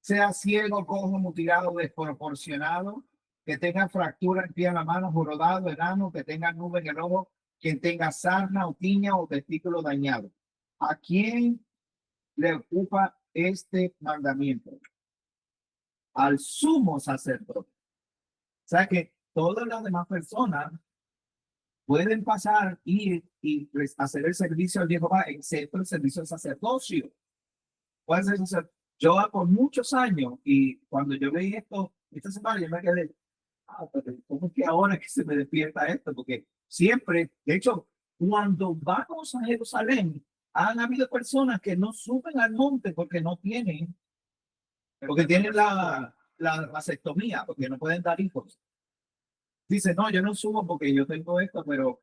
sea ciego, cojo, mutilado, desproporcionado, que tenga fractura en pie en la mano, jorobado, enano, que tenga nube en el ojo, quien tenga sarna o tiña o testículo dañado. ¿A quién le ocupa este mandamiento? Al sumo sacerdote. O sea que todas las demás personas pueden pasar y hacer el servicio al Jehová, excepto el servicio al sacerdocio. Puede ser yo por muchos años, y cuando yo veí esto esta semana, yo me quedé, pero ¿cómo es que ahora que se me despierta esto? Porque siempre, de hecho, cuando vamos a Jerusalén, han habido personas que no suben al monte porque tienen la vasectomía, porque no pueden dar hijos. Dice, no, yo no subo porque yo tengo esto, pero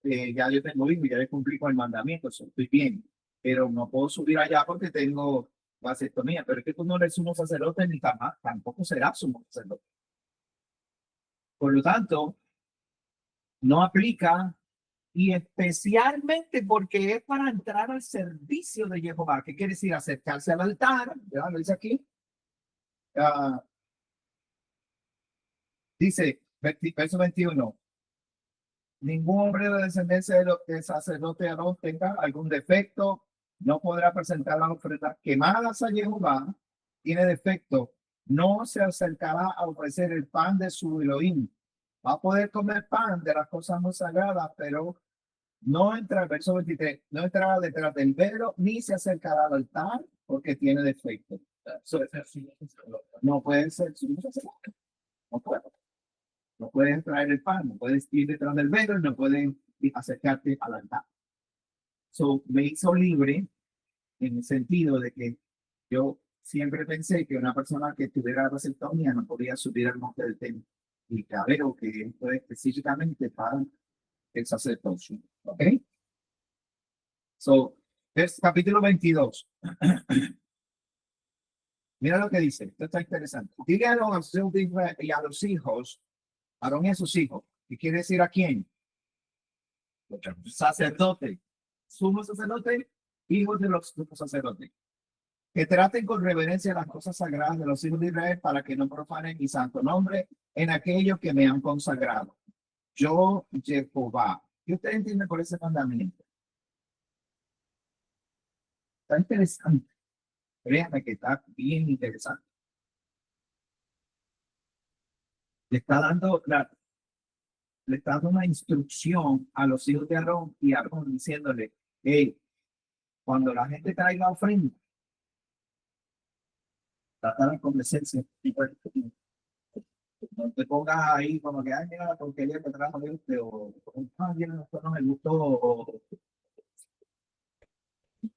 ya yo tengo hijos, ya cumplí con el mandamiento, estoy bien, pero no puedo subir allá porque tengo vasectomía. Pero es que tú no eres sumo sacerdote ni tampoco serás sumo sacerdote. Por lo tanto, no aplica, y especialmente porque es para entrar al servicio de Jehová. ¿Qué quiere decir? Acercarse al altar, ¿verdad? Lo dice aquí. Dice, verso 21, ningún hombre de descendencia del sacerdote Aarón tenga algún defecto, no podrá presentar las ofrendas quemadas a Jehová, tiene defecto, no se acercará a ofrecer el pan de su Elohim. Va a poder comer pan de las cosas muy sagradas, pero no entra, verso 23, no entrará detrás del velo, ni se acercará al altar porque tiene defecto. No puede ser sumo sacerdote. No puede. No puedes traer el pan, no puedes ir detrás del velo, no pueden acercarte al altar. So, me hizo libre en el sentido de que yo siempre pensé que una persona que tuviera vasectomía no podía subir al monte del templo. Y claro que esto es específicamente para el sacerdocio. ¿Ok? So, es capítulo 22. Mira lo que dice. Esto está interesante. Díganlo y a los hijos, Aarón y a sus hijos. ¿Qué quiere decir a quién? Sacerdote. Sumo sacerdote, hijos de los sumos sacerdotes. Que traten con reverencia las cosas sagradas de los hijos de Israel para que no profanen mi santo nombre en aquellos que me han consagrado. Yo, Jehová. ¿Qué usted entiende por ese mandamiento? Está interesante. Créanme que está bien interesante. Le está dando una instrucción a los hijos de Aarón y Aarón diciéndole, hey, cuando la gente traiga ofrenda, trata de convencerse. No te pongas ahí como que, ay, mira la porquería que trajo este, o mira, esto no me gustó, o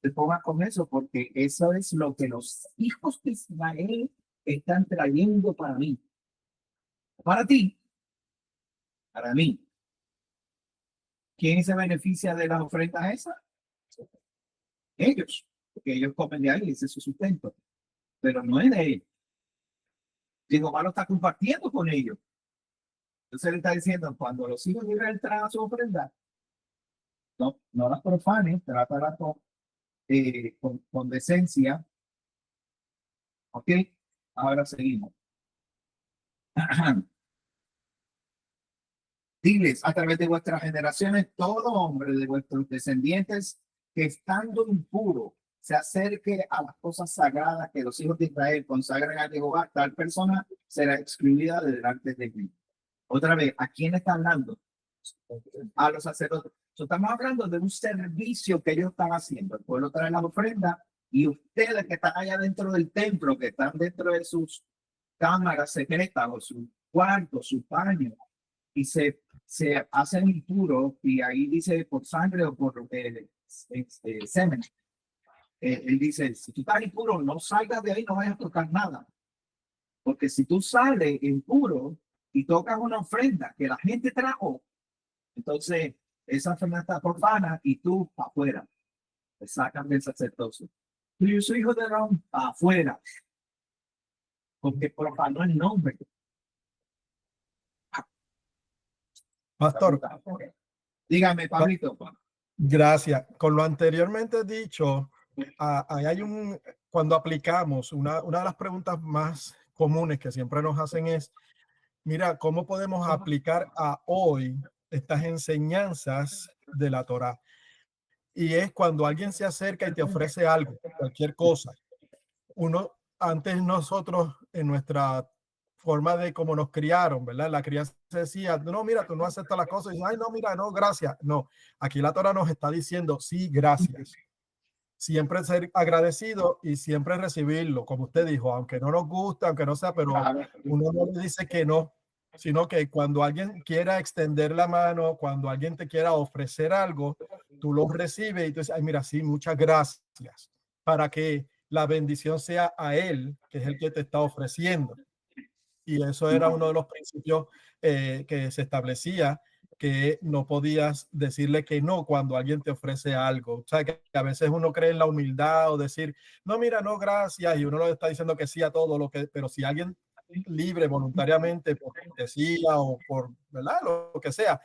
te pongas con eso, porque eso es lo que los hijos de Israel están trayendo para mí. Para ti, para mí. ¿quién se beneficia de las ofrendas esas? Ellos, porque ellos comen de ahí y ese es su sustento, pero no es de ellos. Jehová lo está compartiendo con ellos. Entonces le está diciendo, cuando los hijos de Israel tragan su ofrenda, no las profanes, trátalas con decencia. Ok, ahora seguimos. Diles a través de vuestras generaciones, todo hombre de vuestros descendientes que estando impuro se acerque a las cosas sagradas que los hijos de Israel consagran a Jehová, tal persona será excluida de delante de mí. Otra vez, ¿a quién está hablando? A los sacerdotes. Estamos hablando de un servicio que ellos están haciendo. El pueblo trae las ofrendas y ustedes que están allá dentro del templo, que están dentro de sus cámaras secretas o su cuarto, su baño, y se hacen impuros, y ahí dice por sangre o por semen. Él dice, si tú estás impuro, no salgas de ahí, no vayas a tocar nada. Porque si tú sales impuro y tocas una ofrenda que la gente trajo, entonces esa ofrenda está profana y tú afuera. Te sacan del sacerdocio. Tú y yo soy hijo de Aarón, afuera. Porque profanó el nombre. Pastor, Dígame, Pablito. gracias. Con lo anteriormente dicho, ahí hay cuando aplicamos, una de las preguntas más comunes que siempre nos hacen es, mira, ¿cómo podemos aplicar a hoy estas enseñanzas de la Torá? Y es cuando alguien se acerca y te ofrece algo, cualquier cosa. Antes nosotros, en nuestra forma de cómo nos criaron, ¿verdad? La crianza decía, no, mira, tú no aceptas las cosas. Y dices, ay, no, mira, no, gracias. No, aquí la Torá nos está diciendo, sí, gracias. Siempre ser agradecido y siempre recibirlo, como usted dijo, aunque no nos gusta, aunque no sea, pero uno no le dice que no, sino que cuando alguien quiera extender la mano, cuando alguien te quiera ofrecer algo, tú lo recibes y tú dices, ay, mira, sí, muchas gracias, para que la bendición sea a él, que es el que te está ofreciendo. Y eso era uno de los principios que se establecía, que no podías decirle que no cuando alguien te ofrece algo. O sea, que a veces uno cree en la humildad o decir, no, mira, no, gracias, y uno lo está diciendo que sí a todo lo que, pero si alguien libre, voluntariamente, por cortesía o por, ¿verdad? Lo que sea,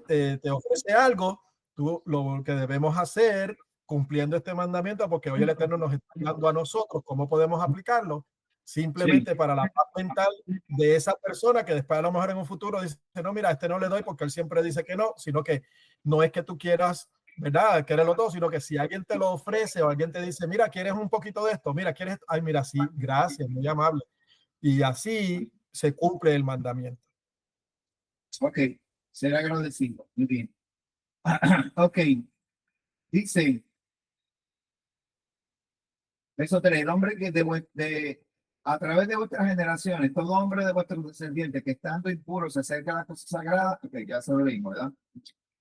te ofrece algo, tú lo que debemos hacer, cumpliendo este mandamiento, porque hoy el Eterno nos está hablando a nosotros, ¿cómo podemos aplicarlo? Simplemente para la paz mental de esa persona que después a lo mejor en un futuro dice, no, mira, este no le doy porque él siempre dice que no, sino que no es que tú quieras, ¿verdad? Quererlo todo, sino que si alguien te lo ofrece o alguien te dice, mira, ¿quieres un poquito de esto? Mira, ¿quieres esto? Ay, mira, sí, gracias, muy amable. Y así se cumple el mandamiento. Ok, ser agradecido. Muy bien. Ok, dice, verso 3, el hombre que a través de vuestras generaciones, todo hombre de vuestros descendientes que estando impuro se acerca a las cosas sagradas, ok, ya se lo leímos, ¿verdad?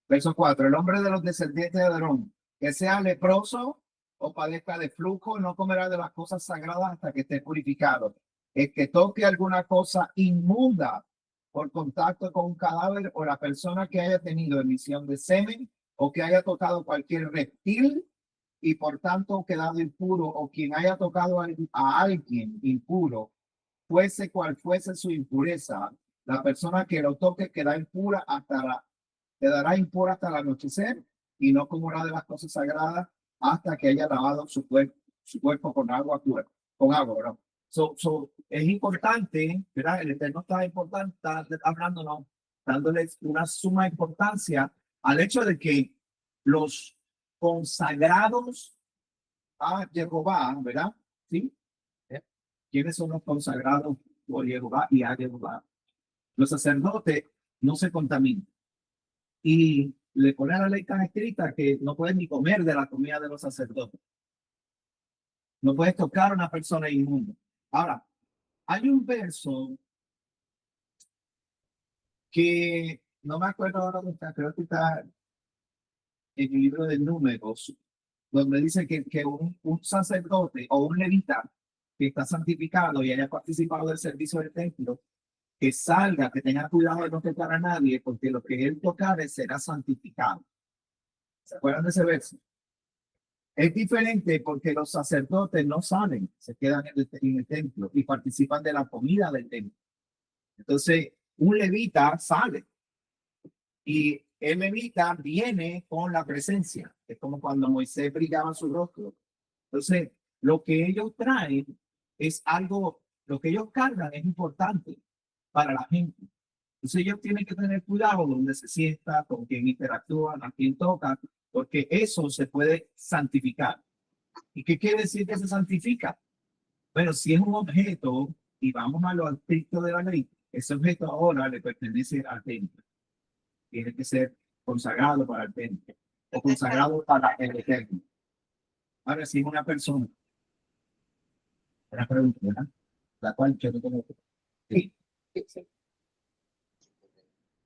Verso 4, el hombre de los descendientes de Aarón, que sea leproso o padezca de flujo, no comerá de las cosas sagradas hasta que esté purificado. El que toque alguna cosa inmunda por contacto con un cadáver o la persona que haya tenido emisión de semen o que haya tocado cualquier reptil y por tanto quedado impuro, o quien haya tocado a alguien impuro, fuese cual fuese su impureza, la persona que lo toque quedará impura hasta el anochecer y no comerá de las cosas sagradas hasta que haya lavado su cuerpo con agua, ¿no? Es importante, ¿verdad? El Eterno está importante, está hablándonos, dándoles una suma importancia al hecho de que los consagrados a Jehová, ¿verdad? ¿Sí? ¿Quiénes son los consagrados por Jehová y a Jehová? Los sacerdotes no se contaminan. Y le pone la ley tan estricta que no puedes ni comer de la comida de los sacerdotes. No puedes tocar a una persona inmunda. Ahora, hay un verso que no me acuerdo ahora dónde está, creo que está en el libro de Números, donde dice que un sacerdote o un levita que está santificado y haya participado del servicio del templo, que salga, que tenga cuidado de no tocar a nadie, porque lo que él tocare será santificado. ¿Se acuerdan de ese verso? Es diferente porque los sacerdotes no salen, se quedan en el templo y participan de la comida del templo. Entonces, un levita sale y el levita viene con la presencia. Es como cuando Moisés brillaba su rostro. Entonces, lo que ellos traen es algo, lo que ellos cargan es importante para la gente. Entonces, ellos tienen que tener cuidado donde se sienta, con quién interactúan, a quién tocan, porque eso se puede santificar. ¿Y qué quiere decir que se santifica? Bueno, si es un objeto, y vamos a lo estricto de la ley, ese objeto ahora le pertenece al templo. Tiene que ser consagrado para el templo o consagrado para el eterno. Ahora, si es una persona, una pregunta, ¿verdad? La cual yo no conozco. Sí.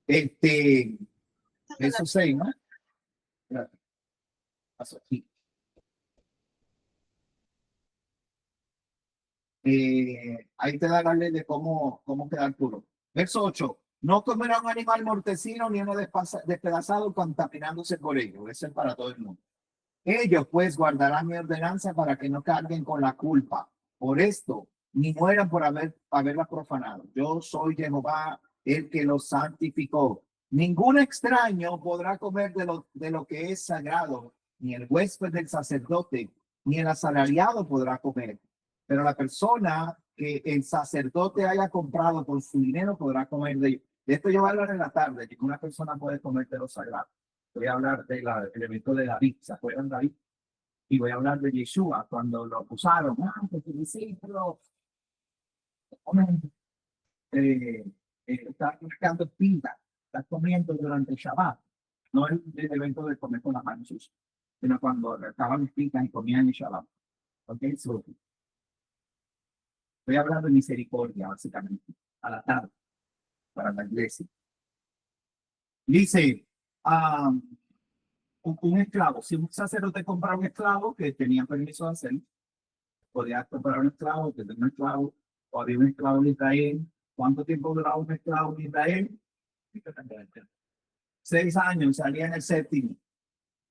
Eso 6, ¿no? Gracias. Paso aquí. Ahí te da la ley de cómo quedar puro. Verso 8. No comerá un animal mortecino ni uno despedazado contaminándose por ello. Eso es para todo el mundo. Ellos pues guardarán mi ordenanza para que no carguen con la culpa. Por esto, ni mueran por haberla profanado. Yo soy Jehová, el que los santificó. Ningún extraño podrá comer de lo que es sagrado, ni el huésped del sacerdote, ni el asalariado podrá comer. Pero la persona que el sacerdote haya comprado por su dinero podrá comer de ello. De esto yo voy a hablar en la tarde, que una persona puede comer de lo sagrado. Voy a hablar del evento de David, ¿se acuerdan de David? Y voy a hablar de Yeshua, cuando lo acusaron. Que tu discípulo está buscando pinta, está comiendo durante el Shabbat. No es el evento de comer con las manos sucias, sino cuando estaban pintas y comían el Shabbat. ¿Ok? So, voy a hablar de misericordia, básicamente, a la tarde, para la iglesia. Dice, un esclavo, si un sacerdote compra un esclavo que tenía permiso de hacerlo, podía comprar un esclavo, tener un esclavo, o había un esclavo en Israel. ¿Cuánto tiempo duraba un esclavo en Israel? 6 años, salía en el 7º.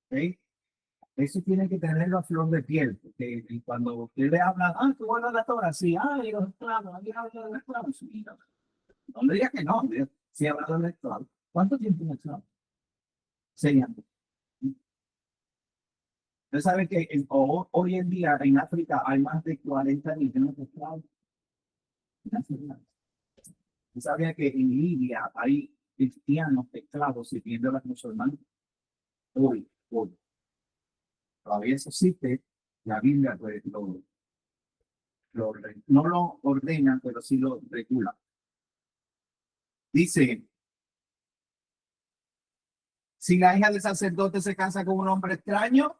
¿Okay? Eso tiene que tenerlo a flor de piel, porque cuando usted le habla, tú vuelves a la Torah, sí, los esclavos, había hablado de los esclavos, sí, no le diga que no, sí ha hablado de los esclavos. ¿Cuánto tiempo un esclavo? 6 años. Usted sabe que hoy en día en África hay más de 40 millones de esclavos. Usted sabía que en Libia hay cristianos esclavos sirviendo a los musulmanes. Hoy. Todavía eso existe. La Biblia no lo ordena, pero sí lo regula. Dice, si la hija del sacerdote se casa con un hombre extraño,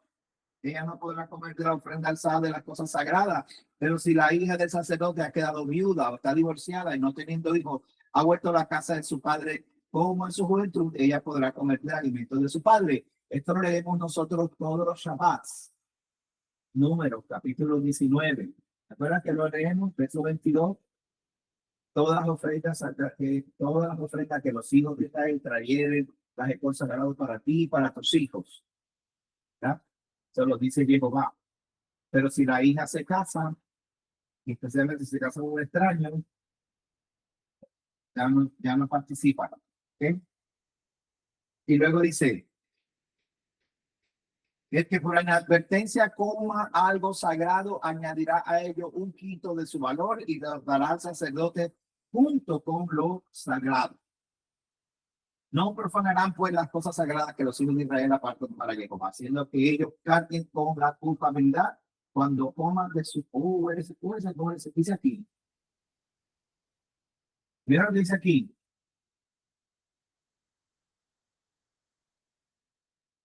ella no podrá comer de la ofrenda alzada de las cosas sagradas. Pero si la hija del sacerdote ha quedado viuda o está divorciada y no teniendo hijos, ha vuelto a la casa de su padre como en su juventud, ella podrá comer de alimentos de su padre. Esto lo leemos nosotros todos los Shabbats. Números, capítulo 19. ¿Se acuerdan que lo leemos? Verso 22. Todas las ofrendas que los hijos de Israel trajeren, las he consagrado para ti y para tus hijos. ¿Ya? Se lo dice Jehová. Pero si la hija se casa, y especialmente si se casa con un extraño, ya no participa. ¿Okay? Y luego dice, el que por inadvertencia coma algo sagrado, añadirá a ello un quinto de su valor y lo dará al sacerdote junto con lo sagrado. No profanarán pues las cosas sagradas que los hijos de Israel apartan para Jehová, haciendo que ellos carguen con la culpabilidad cuando coman de su dice aquí. Mira lo que dice aquí.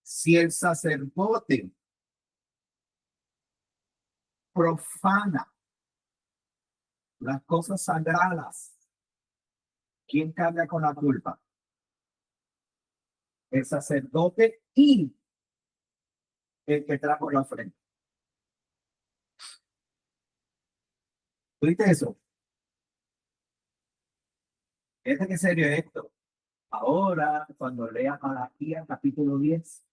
Si el sacerdote profana las cosas sagradas, ¿quién carga con la culpa? El sacerdote y el que trajo la ofrenda. ¿Viste eso? qué serio es esto. Ahora, cuando leas Malaquías capítulo 10,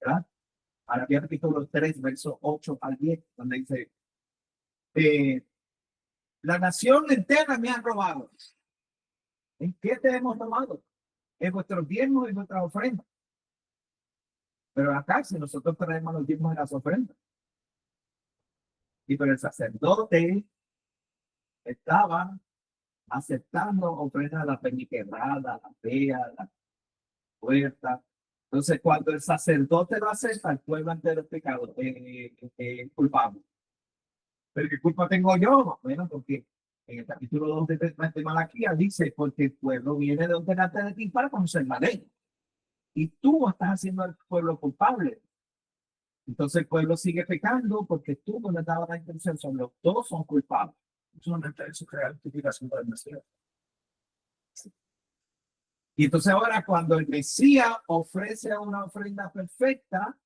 ¿verdad? Malaquías capítulo 3, verso 8 al 10, donde dice, eh, la nación entera me ha robado. ¿En qué te hemos robado? En vuestros diezmos y vuestras ofrendas. Pero acá, si nosotros traemos los diezmos y las ofrendas. Y pero el sacerdote estaba aceptando ofrendas a la peniquerrada, la fea, la puerta. Entonces, cuando el sacerdote lo acepta, el pueblo entero es pecado, culpable. ¿Pero qué culpa tengo yo? Bueno, porque en el capítulo 2 de Malaquías dice, porque el pueblo viene de delante de ti para conocer la ley. Y tú estás haciendo al pueblo culpable. Entonces el pueblo sigue pecando porque tú no le dabas la intención. Los dos son culpables. Solamente eso crea justificación para el Mesías. Y entonces ahora cuando el Mesías ofrece una ofrenda perfecta,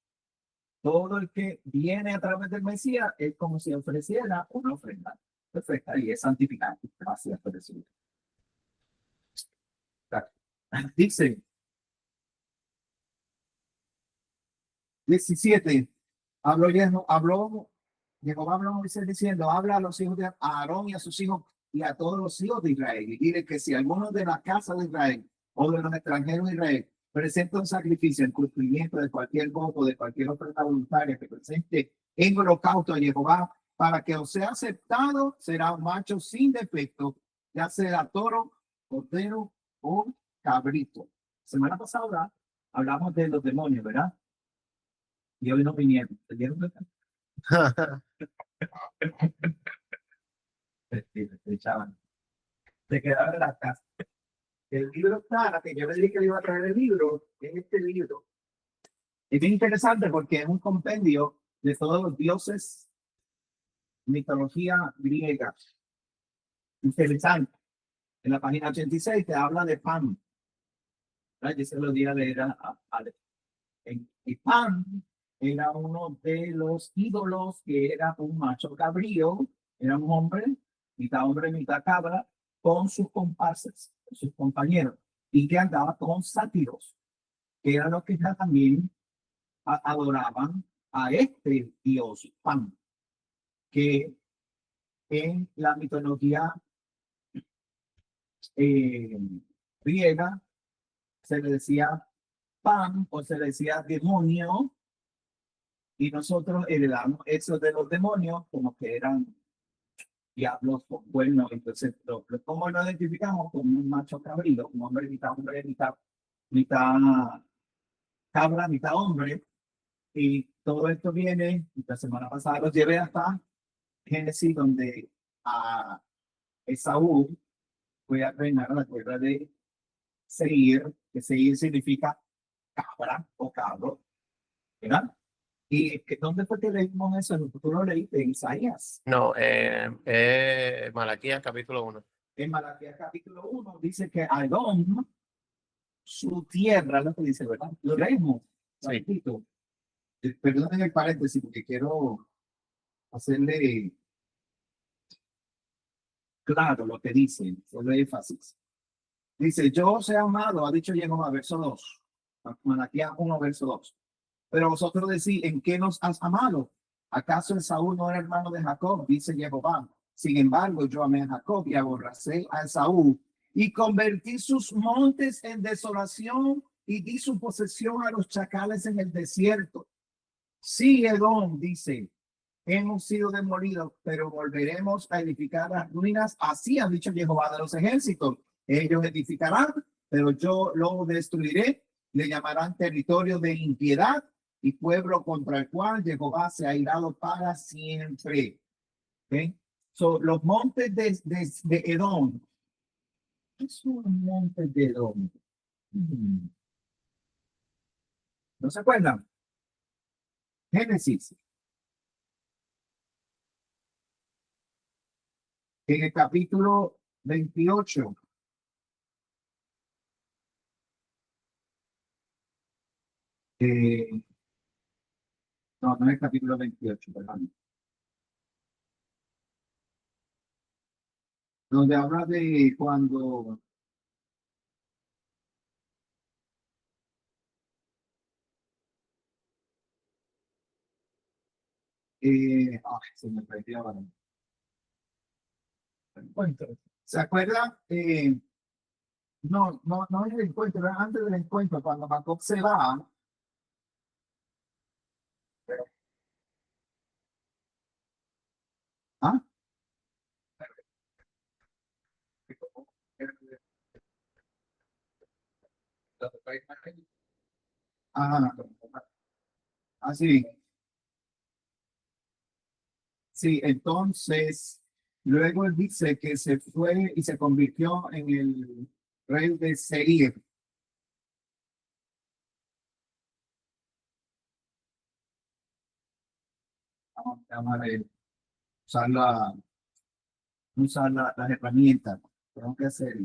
todo el que viene a través del Mesías es como si ofreciera una ofrenda perfecta y es santificado. Gracias por decirlo. Dice 17. Jehová habló a Moisés diciendo, habla a los hijos de Aarón y a sus hijos y a todos los hijos de Israel. Y dile que si alguno de la casa de Israel o de los extranjeros de Israel presenta un sacrificio en cumplimiento de cualquier voto, de cualquier ofrenda voluntaria que presente en holocausto a Jehová, para que os sea aceptado, será un macho sin defecto, ya sea toro, cordero o cabrito. Semana pasada hablamos de los demonios, ¿verdad? Y hoy no vinieron. ¿Se dieron cuenta? Se quedaron en la casa. El libro está, que yo le dije que le iba a traer el libro, en este libro. Es bien interesante porque es un compendio de todos los dioses, mitología griega. Interesante. En la página 86 te habla de Pan. Yo se lo di a leer a Alex. Y Pan era uno de los ídolos que era un macho cabrío, era un hombre, mitad cabra, con sus comparsas, sus compañeros, y que andaba con sátiros, que eran los que ya también adoraban a este dios Pan, que en la mitología eh, griega se le decía Pan o se le decía demonio, y nosotros heredamos eso de los demonios como que eran diablos con cuernos. Entonces, ¿cómo lo identificamos? Como un macho cabrío, un hombre, mitad cabra, mitad hombre. Y todo esto viene, la semana pasada los llevé hasta Génesis, donde a Esaú fue a reinar a la tierra de Seir, que Seir significa cabra o cabro, ¿verdad? ¿Y dónde fue que leímos eso? Tú lo leíste en Isaías. No, Malaquías capítulo 1. En Malaquías capítulo 1 dice que Adón, su tierra, lo que dice, ¿verdad? Lo leemos. Sí. Perdónenme el paréntesis porque quiero hacerle claro lo que dice, hacerle énfasis. Dice, yo os he amado, ha dicho Jehová, verso 2. Malaquías 1, verso 2. Pero vosotros decís, ¿en qué nos has amado? ¿Acaso Esaú no era hermano de Jacob? Dice Jehová. Sin embargo, yo amé a Jacob y aborracé a Esaú y convertí sus montes en desolación y di su posesión a los chacales en el desierto. Sí, Edom dice, hemos sido demolidos, pero volveremos a edificar las ruinas. Así ha dicho Jehová de los ejércitos. Ellos edificarán, pero yo lo destruiré. Le llamarán territorio de impiedad y pueblo contra el cual Jehová se ha irado para siempre. ¿Okay? So, los montes de Edom. ¿Qué son los montes de Edom? ¿No se acuerdan? Génesis. En el capítulo 28. No, no es el capítulo 28, perdón. donde habla de cuando se me perdió ahora. Encuentro. ¿Se acuerda? No es el encuentro, era antes del encuentro, cuando Jacob se va. ¿Ah? Ah, así. Sí, entonces, luego él dice que se fue y se convirtió en el rey de Seir. Vamos a ver, usar, las herramientas. Tengo que hacer.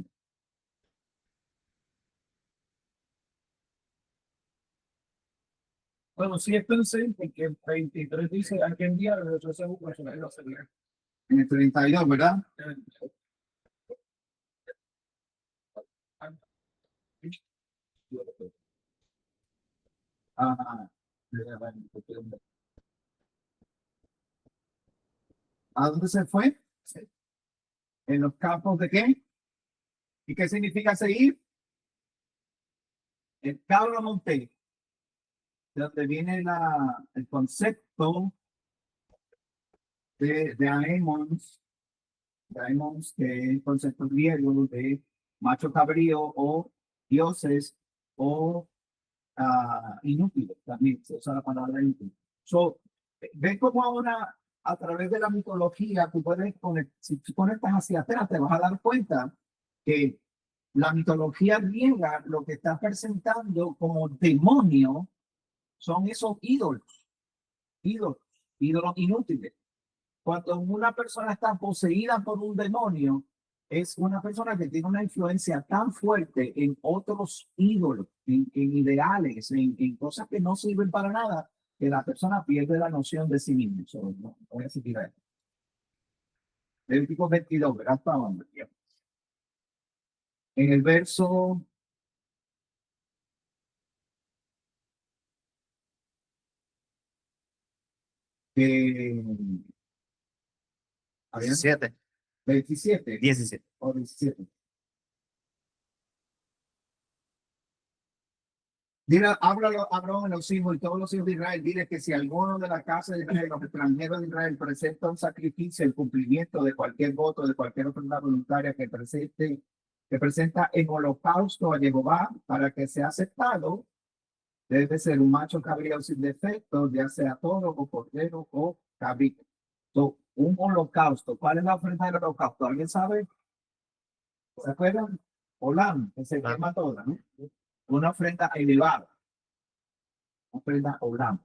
Bueno, sí es pensé porque el 23 dice hay que enviar el retroceso personal no sería. En el 32, ¿verdad? Ah, ¿a dónde se fue? ¿En los campos de qué? ¿Y qué significa seguir? El cabro monte, de donde viene el concepto de Aemons, que es el concepto griego de macho cabrío o dioses o inútiles, también se usa la palabra inútil. So, ven como ahora a través de la mitología, tú puedes si tú conectas hacia atrás, te vas a dar cuenta que la mitología griega lo que está presentando como demonio son esos ídolos, ídolos inútiles. Cuando una persona está poseída por un demonio, es una persona que tiene una influencia tan fuerte en otros ídolos, en ideales, en cosas que no sirven para nada, que la persona pierde la noción de sí mismo. No voy a seguir ahí. Levítico 22, ¿verdad? En el verso eh, 17, 27 17. o 17. Dile, háblalo, Abraham, a los hijos y todos los hijos de Israel. Dile que si alguno de la casa de Israel, los extranjeros de Israel, presenta un sacrificio, el cumplimiento de cualquier voto, de cualquier ofrenda voluntaria que presenta en holocausto a Jehová para que sea aceptado, debe ser un macho cabrío sin defecto, ya sea toro o cordero o cabrito. So, un holocausto. ¿Cuál es la ofrenda del holocausto? ¿Alguien sabe? ¿Se acuerdan? Olam, que se quema toda, ¿no? Una ofrenda elevada. Ofrenda Olam.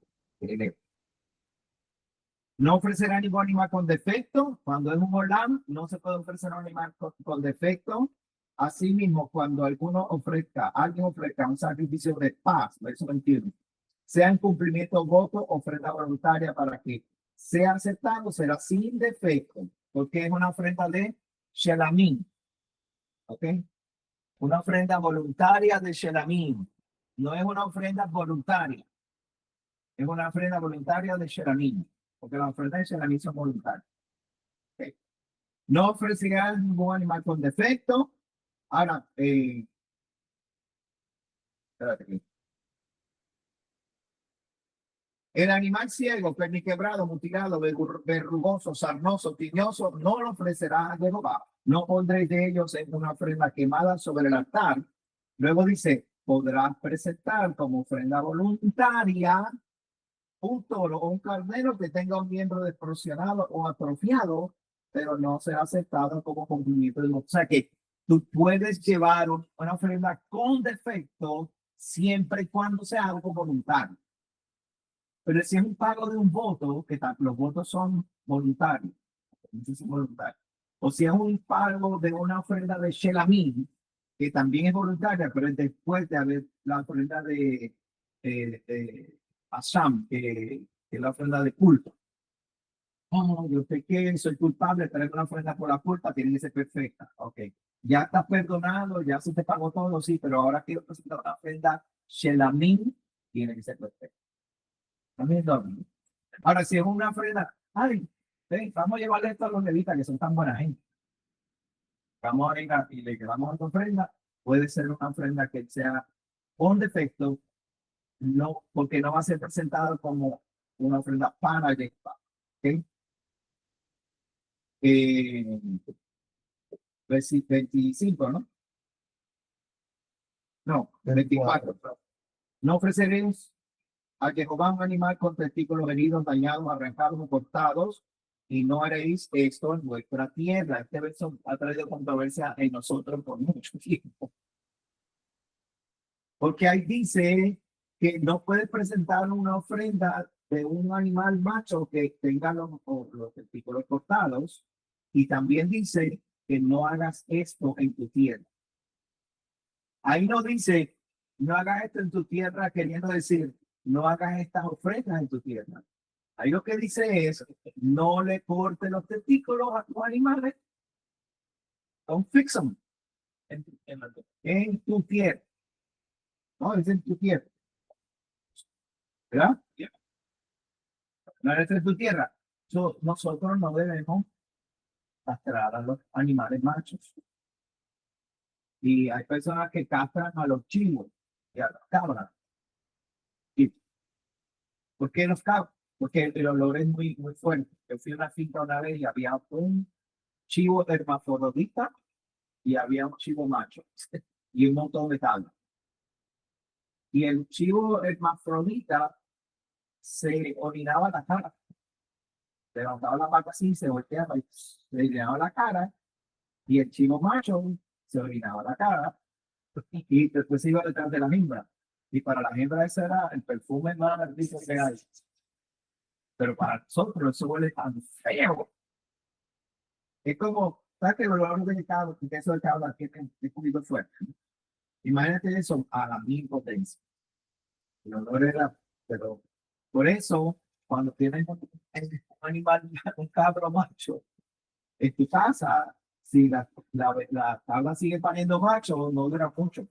No ofrecerá ningún animal con defecto. Cuando es un Olam, no se puede ofrecer un animal con defecto. Asimismo, cuando alguien ofrezca un sacrificio de paz, eso lo entiendo, sea en cumplimiento voto, ofrenda voluntaria para que sea aceptado, será sin defecto, porque es una ofrenda de Shelamim. ¿Ok? Una ofrenda voluntaria de Shelamim. No es una ofrenda voluntaria. Es una ofrenda voluntaria de Shelamim. Porque las ofrendas de Shelamim son voluntarias. ¿Okay? No ofrecerá ningún animal con defecto. Ahora, espérate aquí. El animal ciego, perniquebrado, mutilado, verrugoso, sarnoso, tiñoso, no lo ofrecerá a Jehová. No pondréis de ellos en una ofrenda quemada sobre el altar. Luego dice, podrás presentar como ofrenda voluntaria un toro o un carnero que tenga un miembro desproporcionado o atrofiado, pero no será aceptado como cumplimiento de. O sea que tú puedes llevar una ofrenda con defecto siempre y cuando sea algo voluntario. Pero si es un pago de un voto, que los votos son voluntarios, o si es un pago de una ofrenda de Shelamim, que también es voluntaria, pero es después de haber la ofrenda de Hasam, que es la ofrenda de culto. no, yo sé que soy culpable, traigo una ofrenda por la culpa, tiene que ser perfecta. Ok, ya estás perdonado, ya se te pagó todo, sí, pero ahora quiero presentar una ofrenda Shelamim, tiene que ser perfecta. También doble. Ahora, si es una ofrenda, ay, ven, vamos a llevarle esto a los levitas que son tan buena gente. Vamos a ir y le llevamos esta ofrenda, puede ser una ofrenda que sea con defecto, no, porque no va a ser presentado como una ofrenda para Jehová. ¿Ok? 25, ¿no? No, 24. No ofreceréis a Jehová un animal con testículos heridos, dañados, arrancados o cortados, y no haréis esto en vuestra tierra. Este verso ha traído controversia en nosotros por mucho tiempo. Porque ahí dice que no puedes presentar una ofrenda de un animal macho que tenga los testículos cortados, y también dice que no hagas esto en tu tierra. Ahí no dice, no hagas esto en tu tierra, queriendo decir, no hagas estas ofrendas en tu tierra. Ahí lo que dice es, no le cortes los testículos a tus animales, don't fix them en tu tierra. No, es en tu tierra. ¿Verdad? No es en tu tierra. Nosotros no debemos castrar a los animales machos. Y hay personas que castran a los chivos y a las cabras. ¿Y por qué los cabras? Porque el olor es muy, muy fuerte. Yo fui a una finca una vez y había un chivo hermafrodita y había un chivo macho y un montón de cabras. Y el chivo hermafrodita se orinaba la cara. Levantaba la pata así, se volteaba y se orinaba la cara. Y el chivo macho se orinaba la cara y después iba detrás de la hembra. Y para la hembra ese era el perfume más rico que hay. Pero para nosotros eso huele tan feo. Es como, ¿sabes que el olor del cabro, el queso del cabro tiene un poquito fuerte? Imagínate eso a la mil potencia. El olor era, pero por eso, cuando tienes un animal, un cabro macho, en tu casa, si la tabla sigue pariendo macho, no dura mucho.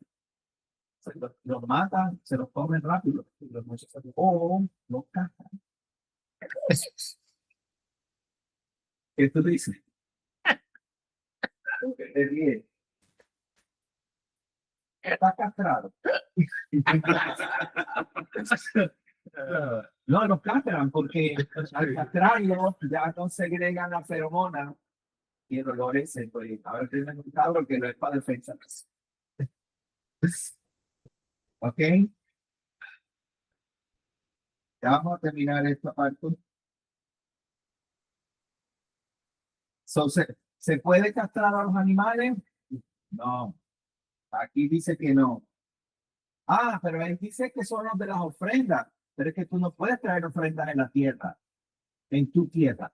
Los matan, se los comen rápido. O los cazan. ¿Qué tú dices? Te ríes. Está castrado. No, los castran porque al castrarlo ya no segregan la feromona y el olor es pues, a ver, tienen un cabro que no es para defensa. ¿Ok? Ya vamos a terminar esta parte. So, ¿se puede castrar a los animales? No. Aquí dice que no. Ah, pero él dice que son los de las ofrendas. Pero es que tú no puedes traer ofrendas en la tierra, en tu tierra.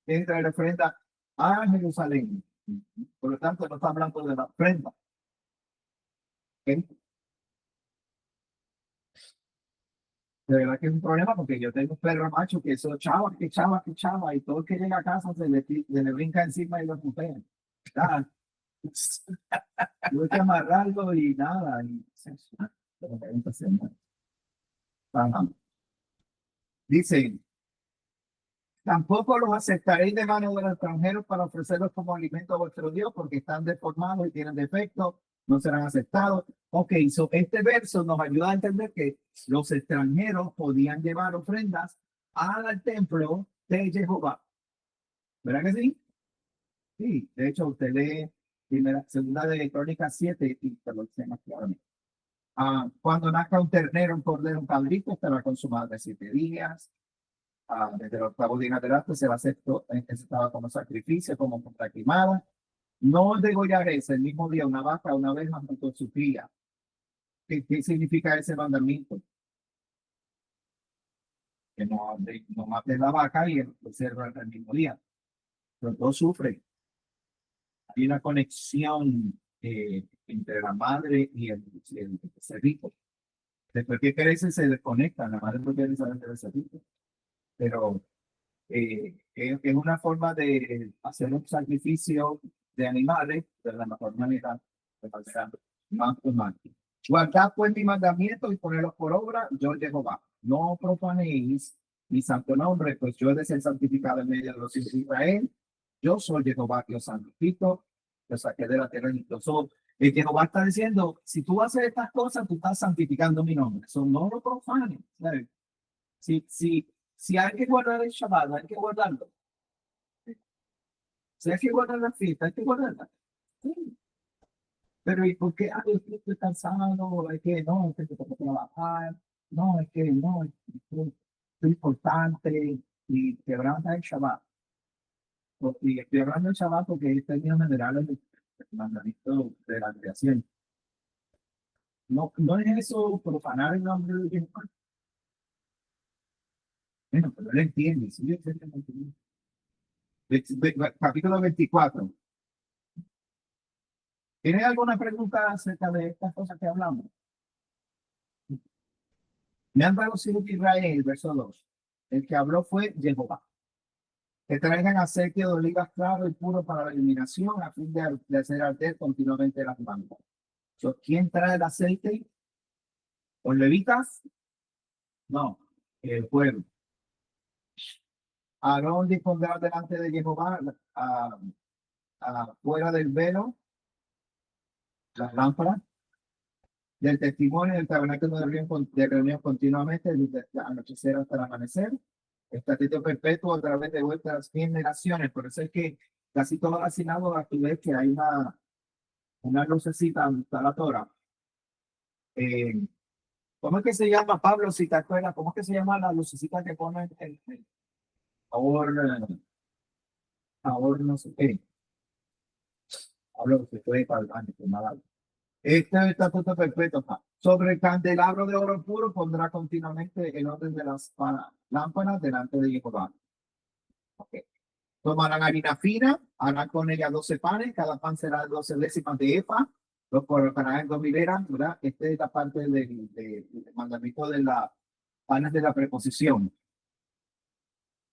Tienes que traer ofrendas a Jerusalén. Por lo tanto, no está hablando de la ofrenda. ¿Ok? De verdad que es un problema porque yo tengo un perro macho que eso chava, que chava, que chava, y todo el que llega a casa se le brinca encima y lo pupea. Tuve que amarrarlo y nada. Ajá. Dice, tampoco los aceptaréis de mano de los extranjeros para ofrecerlos como alimento a vuestro Dios, porque están deformados y tienen defectos, no serán aceptados. Ok, este verso nos ayuda a entender que los extranjeros podían llevar ofrendas al templo de Jehová. ¿Verdad que sí? Sí, de hecho, usted lee segunda de Crónicas 7 y te lo dice más claramente. Cuando nazca un ternero, un cordero, un cabrito, estará con su madre 7 días. Desde el octavo día en adelante se va a hacer estaba como sacrificio, como contra quemada. No degollaréis el mismo día una vaca una vez más con su cría. ¿Qué significa ese mandamiento? Que no mates la vaca y el cerdo el mismo día. Los dos sufren. Hay una conexión entre la madre y el cerdito. Después que crece se desconectan, la madre no quiere saber del cerdito. Pero Es una forma de hacer un sacrificio de animales de la mejor manera de manera más humana. Guardad pues mi mandamiento y ponerlos por obra, yo Jehová. No profanéis mi santo nombre, pues yo he de ser santificado en medio de los hijos de Israel. Yo soy Jehová que os santifico, que os saqué de la tierra de Egipto. Jehová está diciendo, si tú haces estas cosas, tú estás santificando mi nombre. Eso no lo profanes. ¿Sabes? Si hay que guardar el Shabbat, hay que guardarlo. Si hay que guardar la fiesta, hay que guardarla. Sí. Pero ¿y por qué? Ay, es que estoy cansado, es que no, es que tengo que trabajar, no, es que no, es que es importante y quebranta el Shabbat. Y estoy hablando del Shabbat porque este día general es el mandamiento de la creación. No, no es eso profanar el nombre de Dios. Bueno, pero él entiende, sí, yo sé que no entiende. Capítulo 24. ¿Tiene alguna pregunta acerca de estas cosas que hablamos? Me han dado los hijos de Israel, verso 2. El que habló fue Jehová. Que traigan aceite de olivas claro y puro para la iluminación, a fin de hacer arder continuamente las lámparas. ¿Quién trae el aceite? ¿Los levitas? No, el pueblo. Aarón dispondrá delante de Jehová fuera del velo las lámparas del testimonio del tabernáculo de reunión continuamente desde el anochecer hasta el amanecer. Estatuto perpetuo a través de vuestras generaciones. Por eso es que casi todas las sinagogas tú ves que hay una lucecita donde está la Torah. ¿Cómo es que se llama, Pablo, si te acuerdas? ¿Cómo es que se llama la lucecita que ponen ahora no sé qué? Pablo, que fue para el baño, que nada. Este es el estatuto perpetuo. Sobre el candelabro de oro puro pondrá continuamente el orden de las lámparas delante de Jehová. Okay. Tomarán harina fina, harán con ella 12 panes, cada pan será 12 décimas de efa, los colocarán en 2 hileras, ¿verdad? Esta es la parte del mandamiento de las panes de la preposición.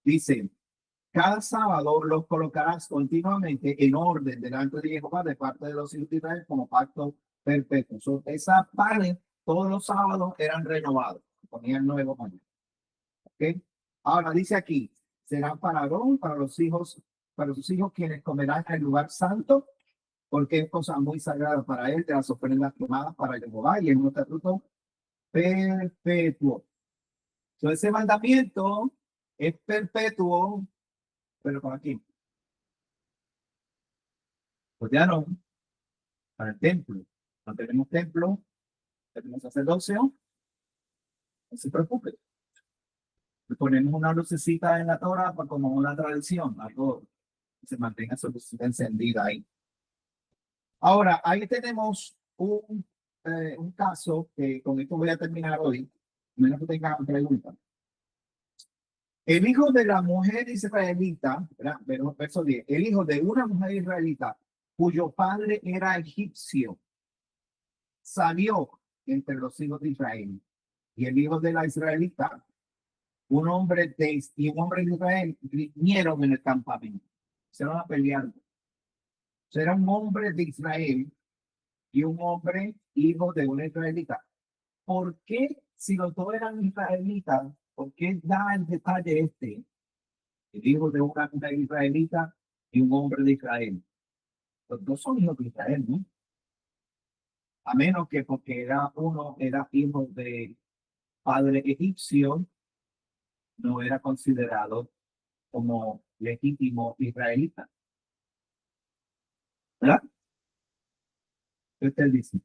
Dice, cada sábado los colocarás continuamente en orden delante de Jehová de parte de los hijos de Israel como pacto perpetuo. Esas panes todos los sábados eran renovados, ponían nuevos panes. ¿Okay? Ahora dice aquí, serán para Aarón, para sus hijos quienes comerán en el lugar santo, porque es cosa muy sagrada para él, de las ofrendas quemadas para Jehová, y es un estatuto perpetuo. Entonces, ese mandamiento es perpetuo, pero ¿para quién? Pues ya no, para el templo. No tenemos templo, tenemos sacerdocio, no se preocupe. Le ponemos una lucecita en la Torah como una tradición, algo que se mantenga su lucecita encendida ahí. Ahora, ahí tenemos un caso que con esto voy a terminar hoy, menos que tengan preguntas. El hijo de la mujer israelita, verso 10, el hijo de una mujer israelita cuyo padre era egipcio, salió entre los hijos de Israel. Y el hijo de la israelita, un hombre de Israel, vinieron en el campamento. Se van a pelear. Será un hombre de Israel y un hombre hijo de una israelita. ¿Por qué, si los dos eran israelitas, por qué da el detalle este? El hijo de una mujer israelita y un hombre de Israel. Los dos son hijos de Israel, ¿no? A menos que porque uno era hijo de padre egipcio, no era considerado como legítimo israelita. ¿Verdad? ¿Qué usted dice?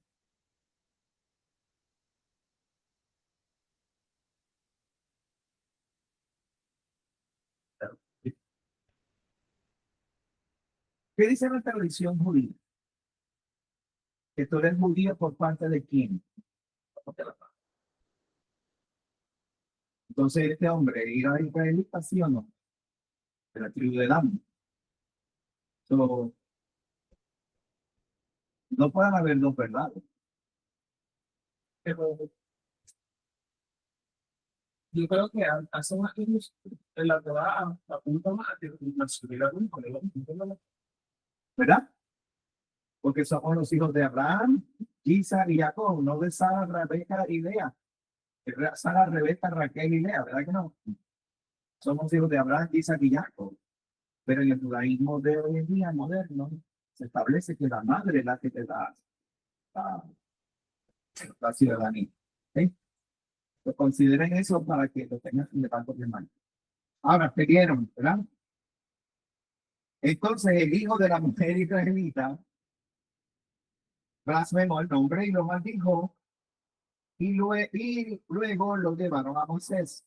¿Qué dice la tradición judía? Que tú eres judío por parte de quién. Entonces, este hombre era israelita, ¿sí o no? De la tribu de Dan. So, no pueden haber dos verdades. Pero yo creo que hace más años en la Torá apunta más a que subir a un colegio, ¿verdad? Porque somos los hijos de Abraham, Isaac y Jacob, no de Sara, Rebeca y Lea. Sara, Rebeca, Raquel y Lea, ¿verdad que no? Somos hijos de Abraham, Isaac y Jacob. Pero en el judaísmo de hoy en día, moderno, se establece que la madre es la que te da la ciudadanía. ¿Okay? Pues consideren eso para que lo tengan en el banco de mano. Ahora, te dieron, ¿verdad? Entonces, el hijo de la mujer israelita blasfemó el nombre y lo maldijo, y luego lo llevaron a Moisés.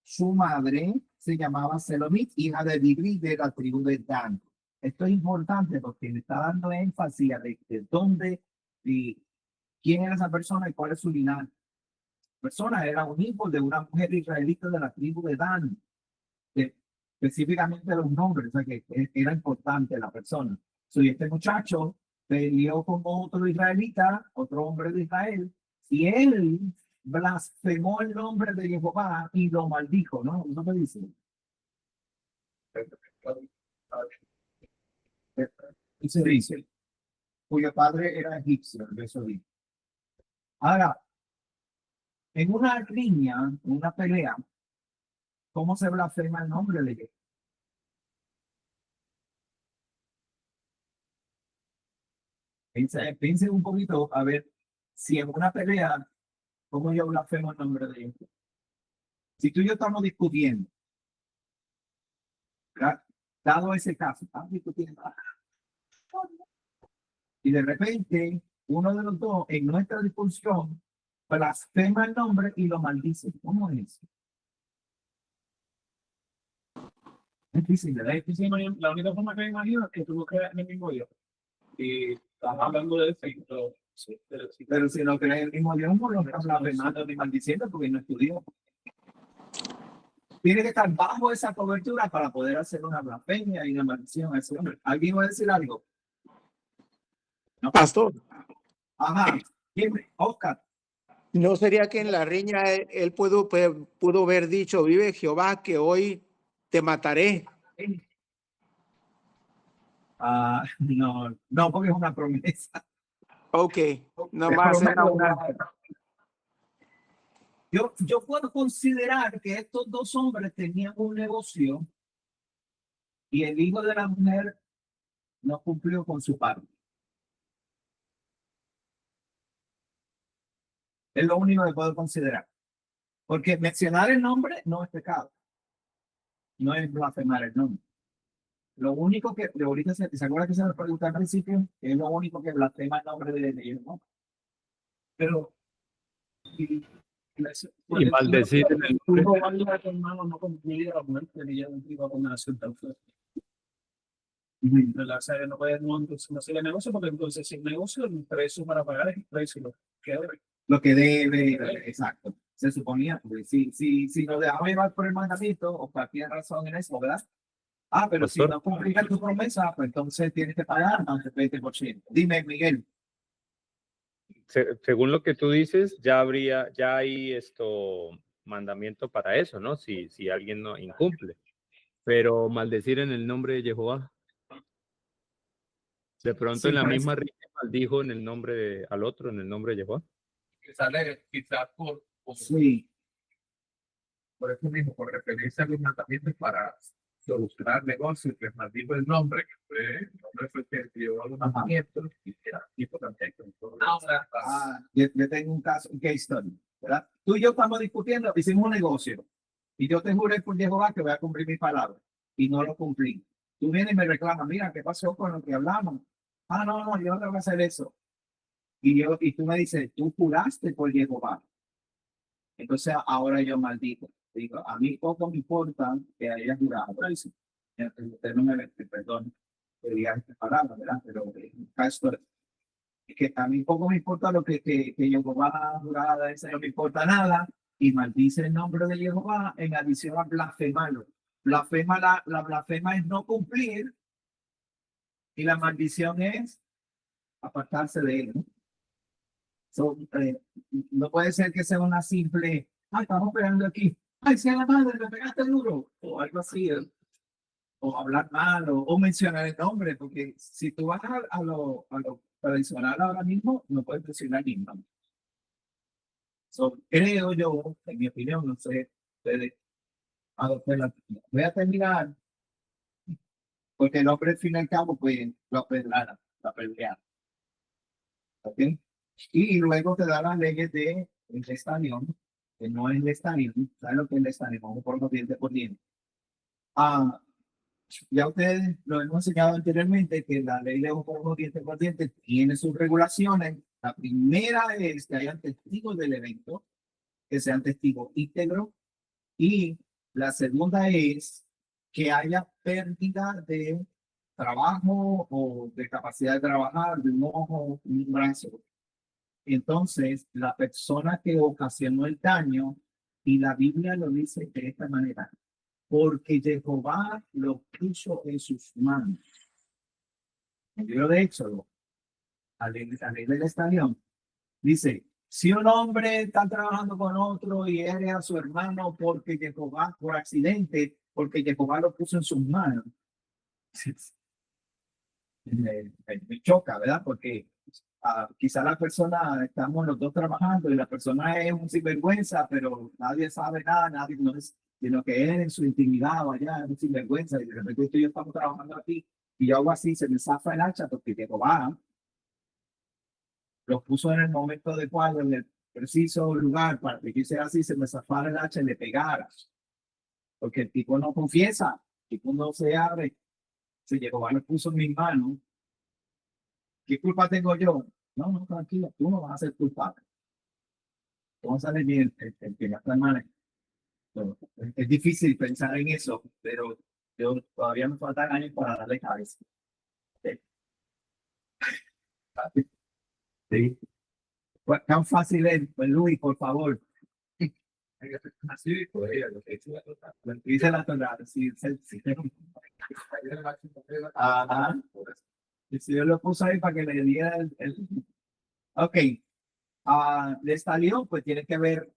Su madre se llamaba Selomit, hija de Dibri de la tribu de Dan. Esto es importante porque le está dando énfasis a de dónde y quién era esa persona y cuál es su linaje. La persona era un hijo de una mujer israelita de la tribu de Dan, específicamente los nombres, o sea que era importante la persona. Soy este muchacho peleó con otro israelita, otro hombre de Israel, y él blasfemó el nombre de Jehová y lo maldijo, ¿no? ¿No me dice? Y se dice, cuyo padre era egipcio, de eso dice. Ahora, en una riña, en una pelea, ¿cómo se blasfema el nombre de Jehová? Piensen un poquito a ver si en una pelea, ¿cómo yo blasfemo el nombre de Jehová? Si tú y yo estamos discutiendo, ¿verdad? Dado ese caso, estamos discutiendo, y de repente uno de los dos en nuestra discusión blasfema el nombre y lo maldice. ¿Cómo es eso? Es difícil, ¿verdad? La única forma que me imagino es que tú creas en el mismo Dios. Y estás hablando de eso, Pero si no crees el mismo Dios, no lo estás blasfemando ni maldiciendo porque no estudió. Tiene que estar bajo esa cobertura para poder hacer una blasfemia y una maldición a ese hombre. ¿Alguien va a decir algo? ¿No? Pastor, Ajá. Dime, Oscar. ¿no sería que en la riña él pudo haber dicho, vive Jehová, que hoy te mataré? No, porque es una promesa. Ok, nomás era una... Yo puedo considerar que estos dos hombres tenían un negocio y el hijo de la mujer no cumplió con su parte. Es lo único que puedo considerar. Porque mencionar el nombre no es pecado. No es blasfemar el nombre. Lo único que, de ahorita se acuerda que se me preguntó al principio, es lo único que blasfema el nombre de ellos, ¿no? Pero Y maldecir en el tú robando a tu hermano no concluye la muerte ni ya un tipo de condenación tan fuerte. La serie no puede no hacer el negocio porque entonces si el negocio el precio para pagar es el precio lo que debe, exacto. Se suponía, porque si nos dejamos llevar por el mandamiento o cualquier razón en eso, ¿verdad? Pero si no cumplías tu promesa, pues entonces tienes que pagar más del 20%. Dime, Miguel. Según lo que tú dices, ya hay mandamiento para eso, ¿no? Si alguien no incumple. Pero maldecir en el nombre de Jehová. De pronto en la misma riña maldijo en el nombre al otro, en el nombre de Jehová. Quizás por Sí. por eso mismo, por referencia a los mandamientos para solucionar negocios, les maldijo el nombre, que fue el nombre fue el que llevó a los mandamientos y era tipo también. Ahora, yo tengo un caso, un case study, ¿verdad? Tú y yo estamos discutiendo, hicimos un negocio y yo te juré por Jehová que voy a cumplir mi palabra y no lo cumplí. Tú vienes y me reclamas, mira, ¿qué pasó con lo que hablamos? No, yo no tengo que hacer eso. Y tú me dices, tú juraste por Jehová. Entonces ahora yo maldito. Digo, a mí poco me importa que haya jurado. Usted no me perdón, que diga esta palabra, ¿verdad? Pero es que a mí poco me importa lo que Jehová jurada, eso no me importa nada. Y maldice el nombre de Jehová en adición a blasfemarlo. La blasfema es no cumplir y la maldición es apartarse de él, ¿no? No puede ser que sea una simple, estamos peleando aquí, ay, si a la madre le pegaste duro, o algo así, o hablar mal, o mencionar el nombre, porque si tú vas a lo tradicional ahora mismo, no puedes mencionar ni nombre. So, creo yo, en mi opinión, no sé, ustedes, voy a terminar, porque el hombre al fin y al cabo, pues, lo apedrearon, la apedrearon, ¿ok? Y luego te da las leyes de el estanión, que no es el estanión, ¿saben lo que es el estanión? Vamos por los dientes por diente. Ah, ya ustedes lo hemos enseñado anteriormente que la ley de ojo por ojo, diente por diente tiene sus regulaciones. La primera es que hayan testigos del evento, que sean testigos íntegros, y la segunda es que haya pérdida de trabajo o de capacidad de trabajar, de un ojo, un brazo. Entonces, la persona que ocasionó el daño, y la Biblia lo dice de esta manera, porque Jehová lo puso en sus manos. En el libro de Éxodo, a ley del estadión, dice, si un hombre está trabajando con otro y hiere a su hermano porque Jehová, por accidente, porque Jehová lo puso en sus manos, me choca, ¿verdad? Porque quizá la persona, estamos los dos trabajando y la persona es un sinvergüenza, pero nadie sabe nada, nadie no es, sino que él en su intimidad o allá es un sinvergüenza y de repente tú y yo estamos trabajando aquí y yo hago así, se me zafa el hacha porque Jehová lo puso en el momento adecuado, en el preciso lugar para que yo hiciera así, se me zafara el hacha y le pegara. Porque el tipo no confiesa, el tipo no se abre, se Jehová lo puso en mis manos. ¿Qué culpa tengo yo? No, no, tranquilo, tú no vas a ser culpable. Vamos a salir bien el que ya está mal. Es difícil pensar en eso, pero yo todavía me faltan años para darle cabeza. Sí. Pues, tan fácil es, pues Luis, por favor. Así, pues, dice la tonalidad, sí, sí. Ajá. Y si yo lo puse ahí para que le diera Ok. De esta león, pues tiene que ver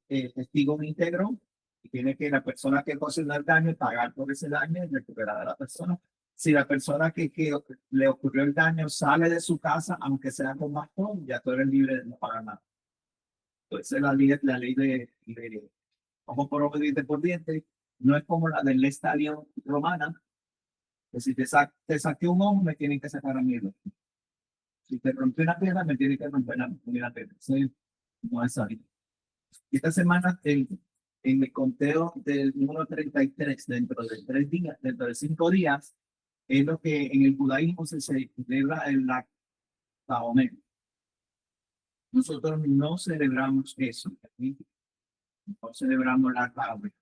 testigo íntegro y tiene que la persona que ocasionó el daño pagar por ese daño y recuperar a la persona. Si la persona que le ocurrió el daño sale de su casa, aunque sea con bastón, ya tú eres libre de no pagar nada. Entonces la ley de ojo por ojo, diente por diente, no es como la del estadio romana, que si te saqué un ojo, me tienen que sacar a mí. Si te rompió una pierna, me tienen que romper una pierna. Sí, no es así. Esta semana, en el conteo del número 33, dentro de 3 días, dentro de 5 días, es lo que en el judaísmo se celebra el Taomet. Nosotros no celebramos eso. ¿Sí? No celebramos la Taomet.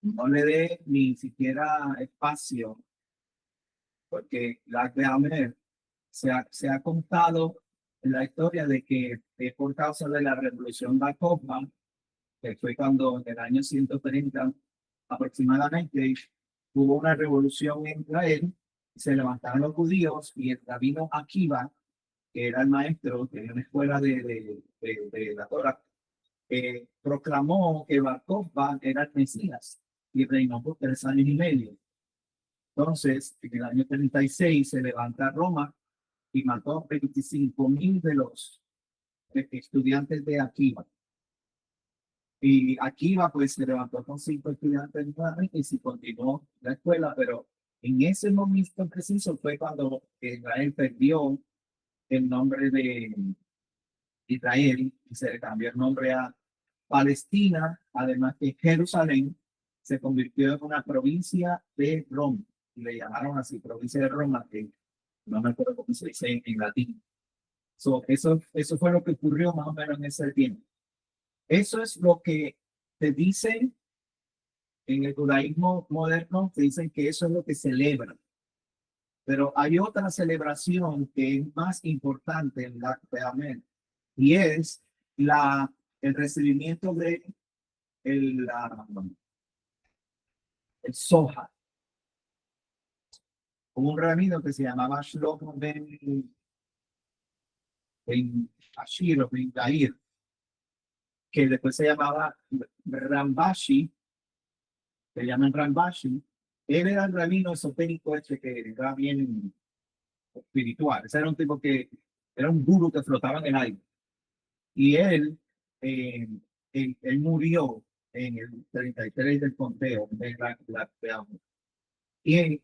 No le dé ni siquiera espacio, porque la Taomet se ha contado en la historia de que por causa de la revolución Bar Kokhba, que fue cuando en el año 130 aproximadamente hubo una revolución en Israel, se levantaron los judíos y el rabino Akiva, que era el maestro, tenía una escuela de la Torah, proclamó que Bar Kokhba era el Mesías y reinó por 3 años y medio. Entonces, en el año 36 se levanta Roma y mató 25,000 de los estudiantes de Akiva. Y Akiva pues se levantó con 5 estudiantes nuevamente y se continuó la escuela, pero en ese momento preciso fue cuando Israel perdió el nombre de Israel y se le cambió el nombre a Palestina, además que Jerusalén se convirtió en una provincia de Roma y le llamaron así, provincia de Roma, que no me acuerdo cómo se dice en latín. Eso fue lo que ocurrió más o menos en ese tiempo. Eso es lo que te dicen en el judaísmo moderno, te dicen que eso es lo que celebran. Pero hay otra celebración que es más importante en la Amén, y es el recibimiento de el soja. Hubo un rabino que se llamaba Shlomo ben Ashir o ben Yair. que después se llamaba Rambashi, se llaman Rambashi. Él era el rabino esotérico este que era bien espiritual. Ese era un tipo que era un gurú que flotaba en el aire. Y él murió en el 33 del conteo de y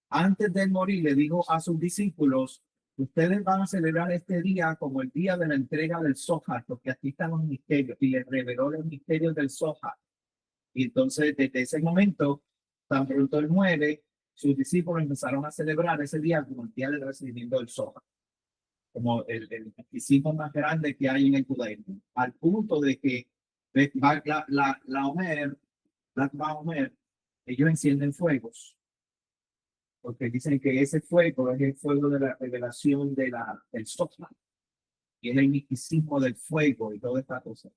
antes de morir le dijo a sus discípulos: ustedes van a celebrar este día como el día de la entrega del Zohar, porque aquí están los misterios, y les reveló los misterios del Zohar. Y entonces, desde ese momento, tan pronto él muere, sus discípulos empezaron a celebrar ese día como el día del recibimiento del Zohar, como el misticismo más grande que hay en el judaísmo, al punto de que la Omer, ellos encienden fuegos, porque dicen que ese fuego es el fuego de la revelación del Zohar, y es el misticismo del fuego y toda esta cosa.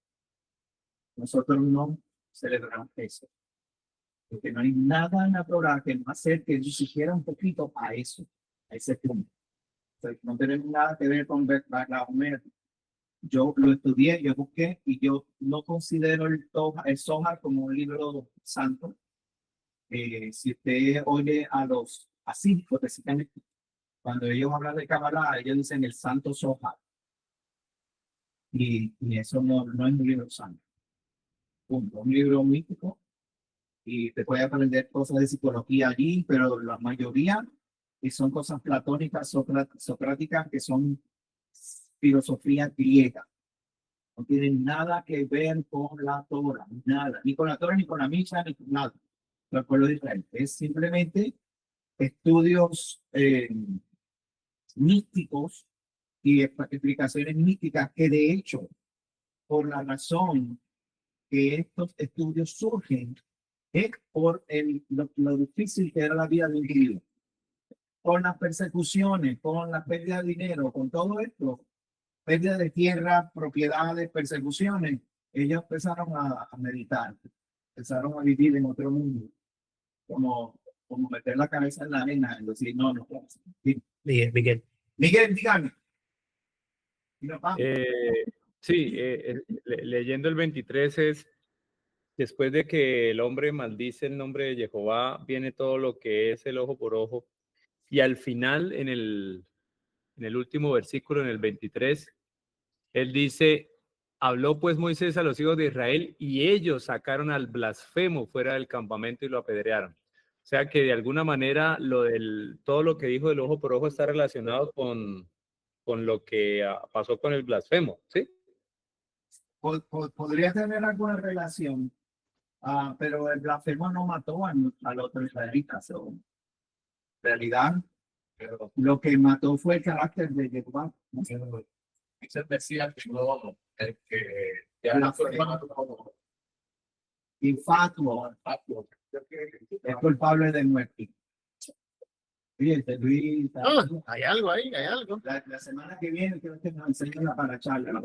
Nosotros no celebramos eso, porque no hay nada en la Torah que nos acerque ni siquiera un poquito a eso, a ese punto. Entonces, no tenemos nada que ver con la Omer. Yo lo estudié, yo busqué, y yo no considero el Zohar como un libro santo. Si usted oye a los asídicos, cuando ellos hablan de Kabbalah, ellos dicen el santo Zohar. Y eso no es un libro santo. Un libro mítico, y te puede aprender cosas de psicología allí, pero la mayoría son cosas platónicas, socráticas, que son filosofía griega. No tienen nada que ver con la Torah, nada, ni con la Torah, ni con la Mishnah, ni con nada. El pueblo de Israel es simplemente estudios místicos y explicaciones místicas, que de hecho, por la razón que estos estudios surgen, es por lo difícil que era la vida de un judío, con las persecuciones, con la pérdida de dinero, con todo esto, pérdida de tierra, propiedades, persecuciones. Ellos empezaron a meditar, empezaron a vivir en otro mundo, como meter la cabeza en la arena y decir: no. Miguel, dígame. Sí, leyendo el 23 es: después de que el hombre maldice el nombre de Jehová, viene todo lo que es el ojo por ojo. Y al final, en el último versículo, en el 23, él dice: habló pues Moisés a los hijos de Israel, y ellos sacaron al blasfemo fuera del campamento y lo apedrearon. O sea que de alguna manera todo lo que dijo del ojo por ojo está relacionado con lo que pasó con el blasfemo, ¿sí? Podría tener alguna relación, pero el blasfemo no mató al otro israelita. En realidad, lo que mató fue el carácter de Jehová. Es el Mesías, el que ya la infatuo, es culpable de muerte. Fíjate, Luis, Hay algo ahí, hay algo. la semana que viene creo que nos enseñan la parachala.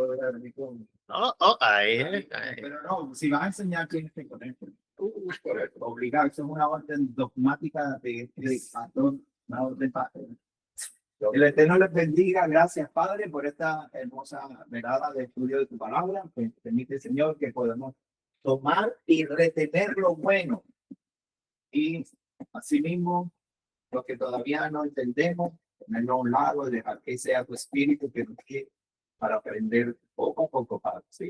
Ahí. Pero no, si vas a enseñar, tienes que ponerte obligado. Eso es una orden dogmática de patrón, una orden patrón. El Eterno les bendiga. Gracias, Padre, por esta hermosa velada de estudio de tu palabra. Permite, Señor, que podamos tomar y retener lo bueno, y asimismo lo que todavía no entendemos, ponerlo a un lado y dejar que sea tu espíritu que nos guíe para aprender poco a poco, Padre. Sí,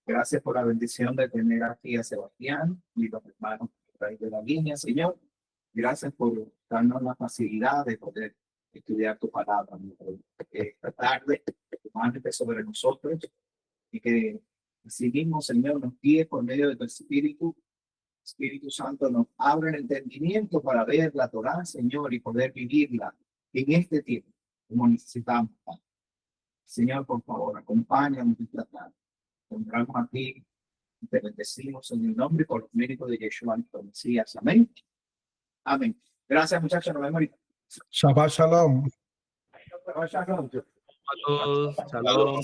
gracias por la bendición de tener aquí a Sebastián y los hermanos de la línea, Señor. Gracias por darnos la facilidad de poder estudiar tu palabra. Esta tarde, mántate sobre nosotros, y que así mismo, Señor, nos guíe por medio de tu Espíritu Santo, nos abre el entendimiento para ver la Torá, Señor, y poder vivirla en este tiempo como necesitamos. Señor, por favor, acompáñanos en esta tarde. Entramos aquí y te bendecimos en el nombre y por los méritos de Yeshua, nuestro Mesías. Amén. Amén. Gracias, muchachos. Nos vemos ahorita. Shabbat Shalom. Shabbat Shalom. A todos, shalom.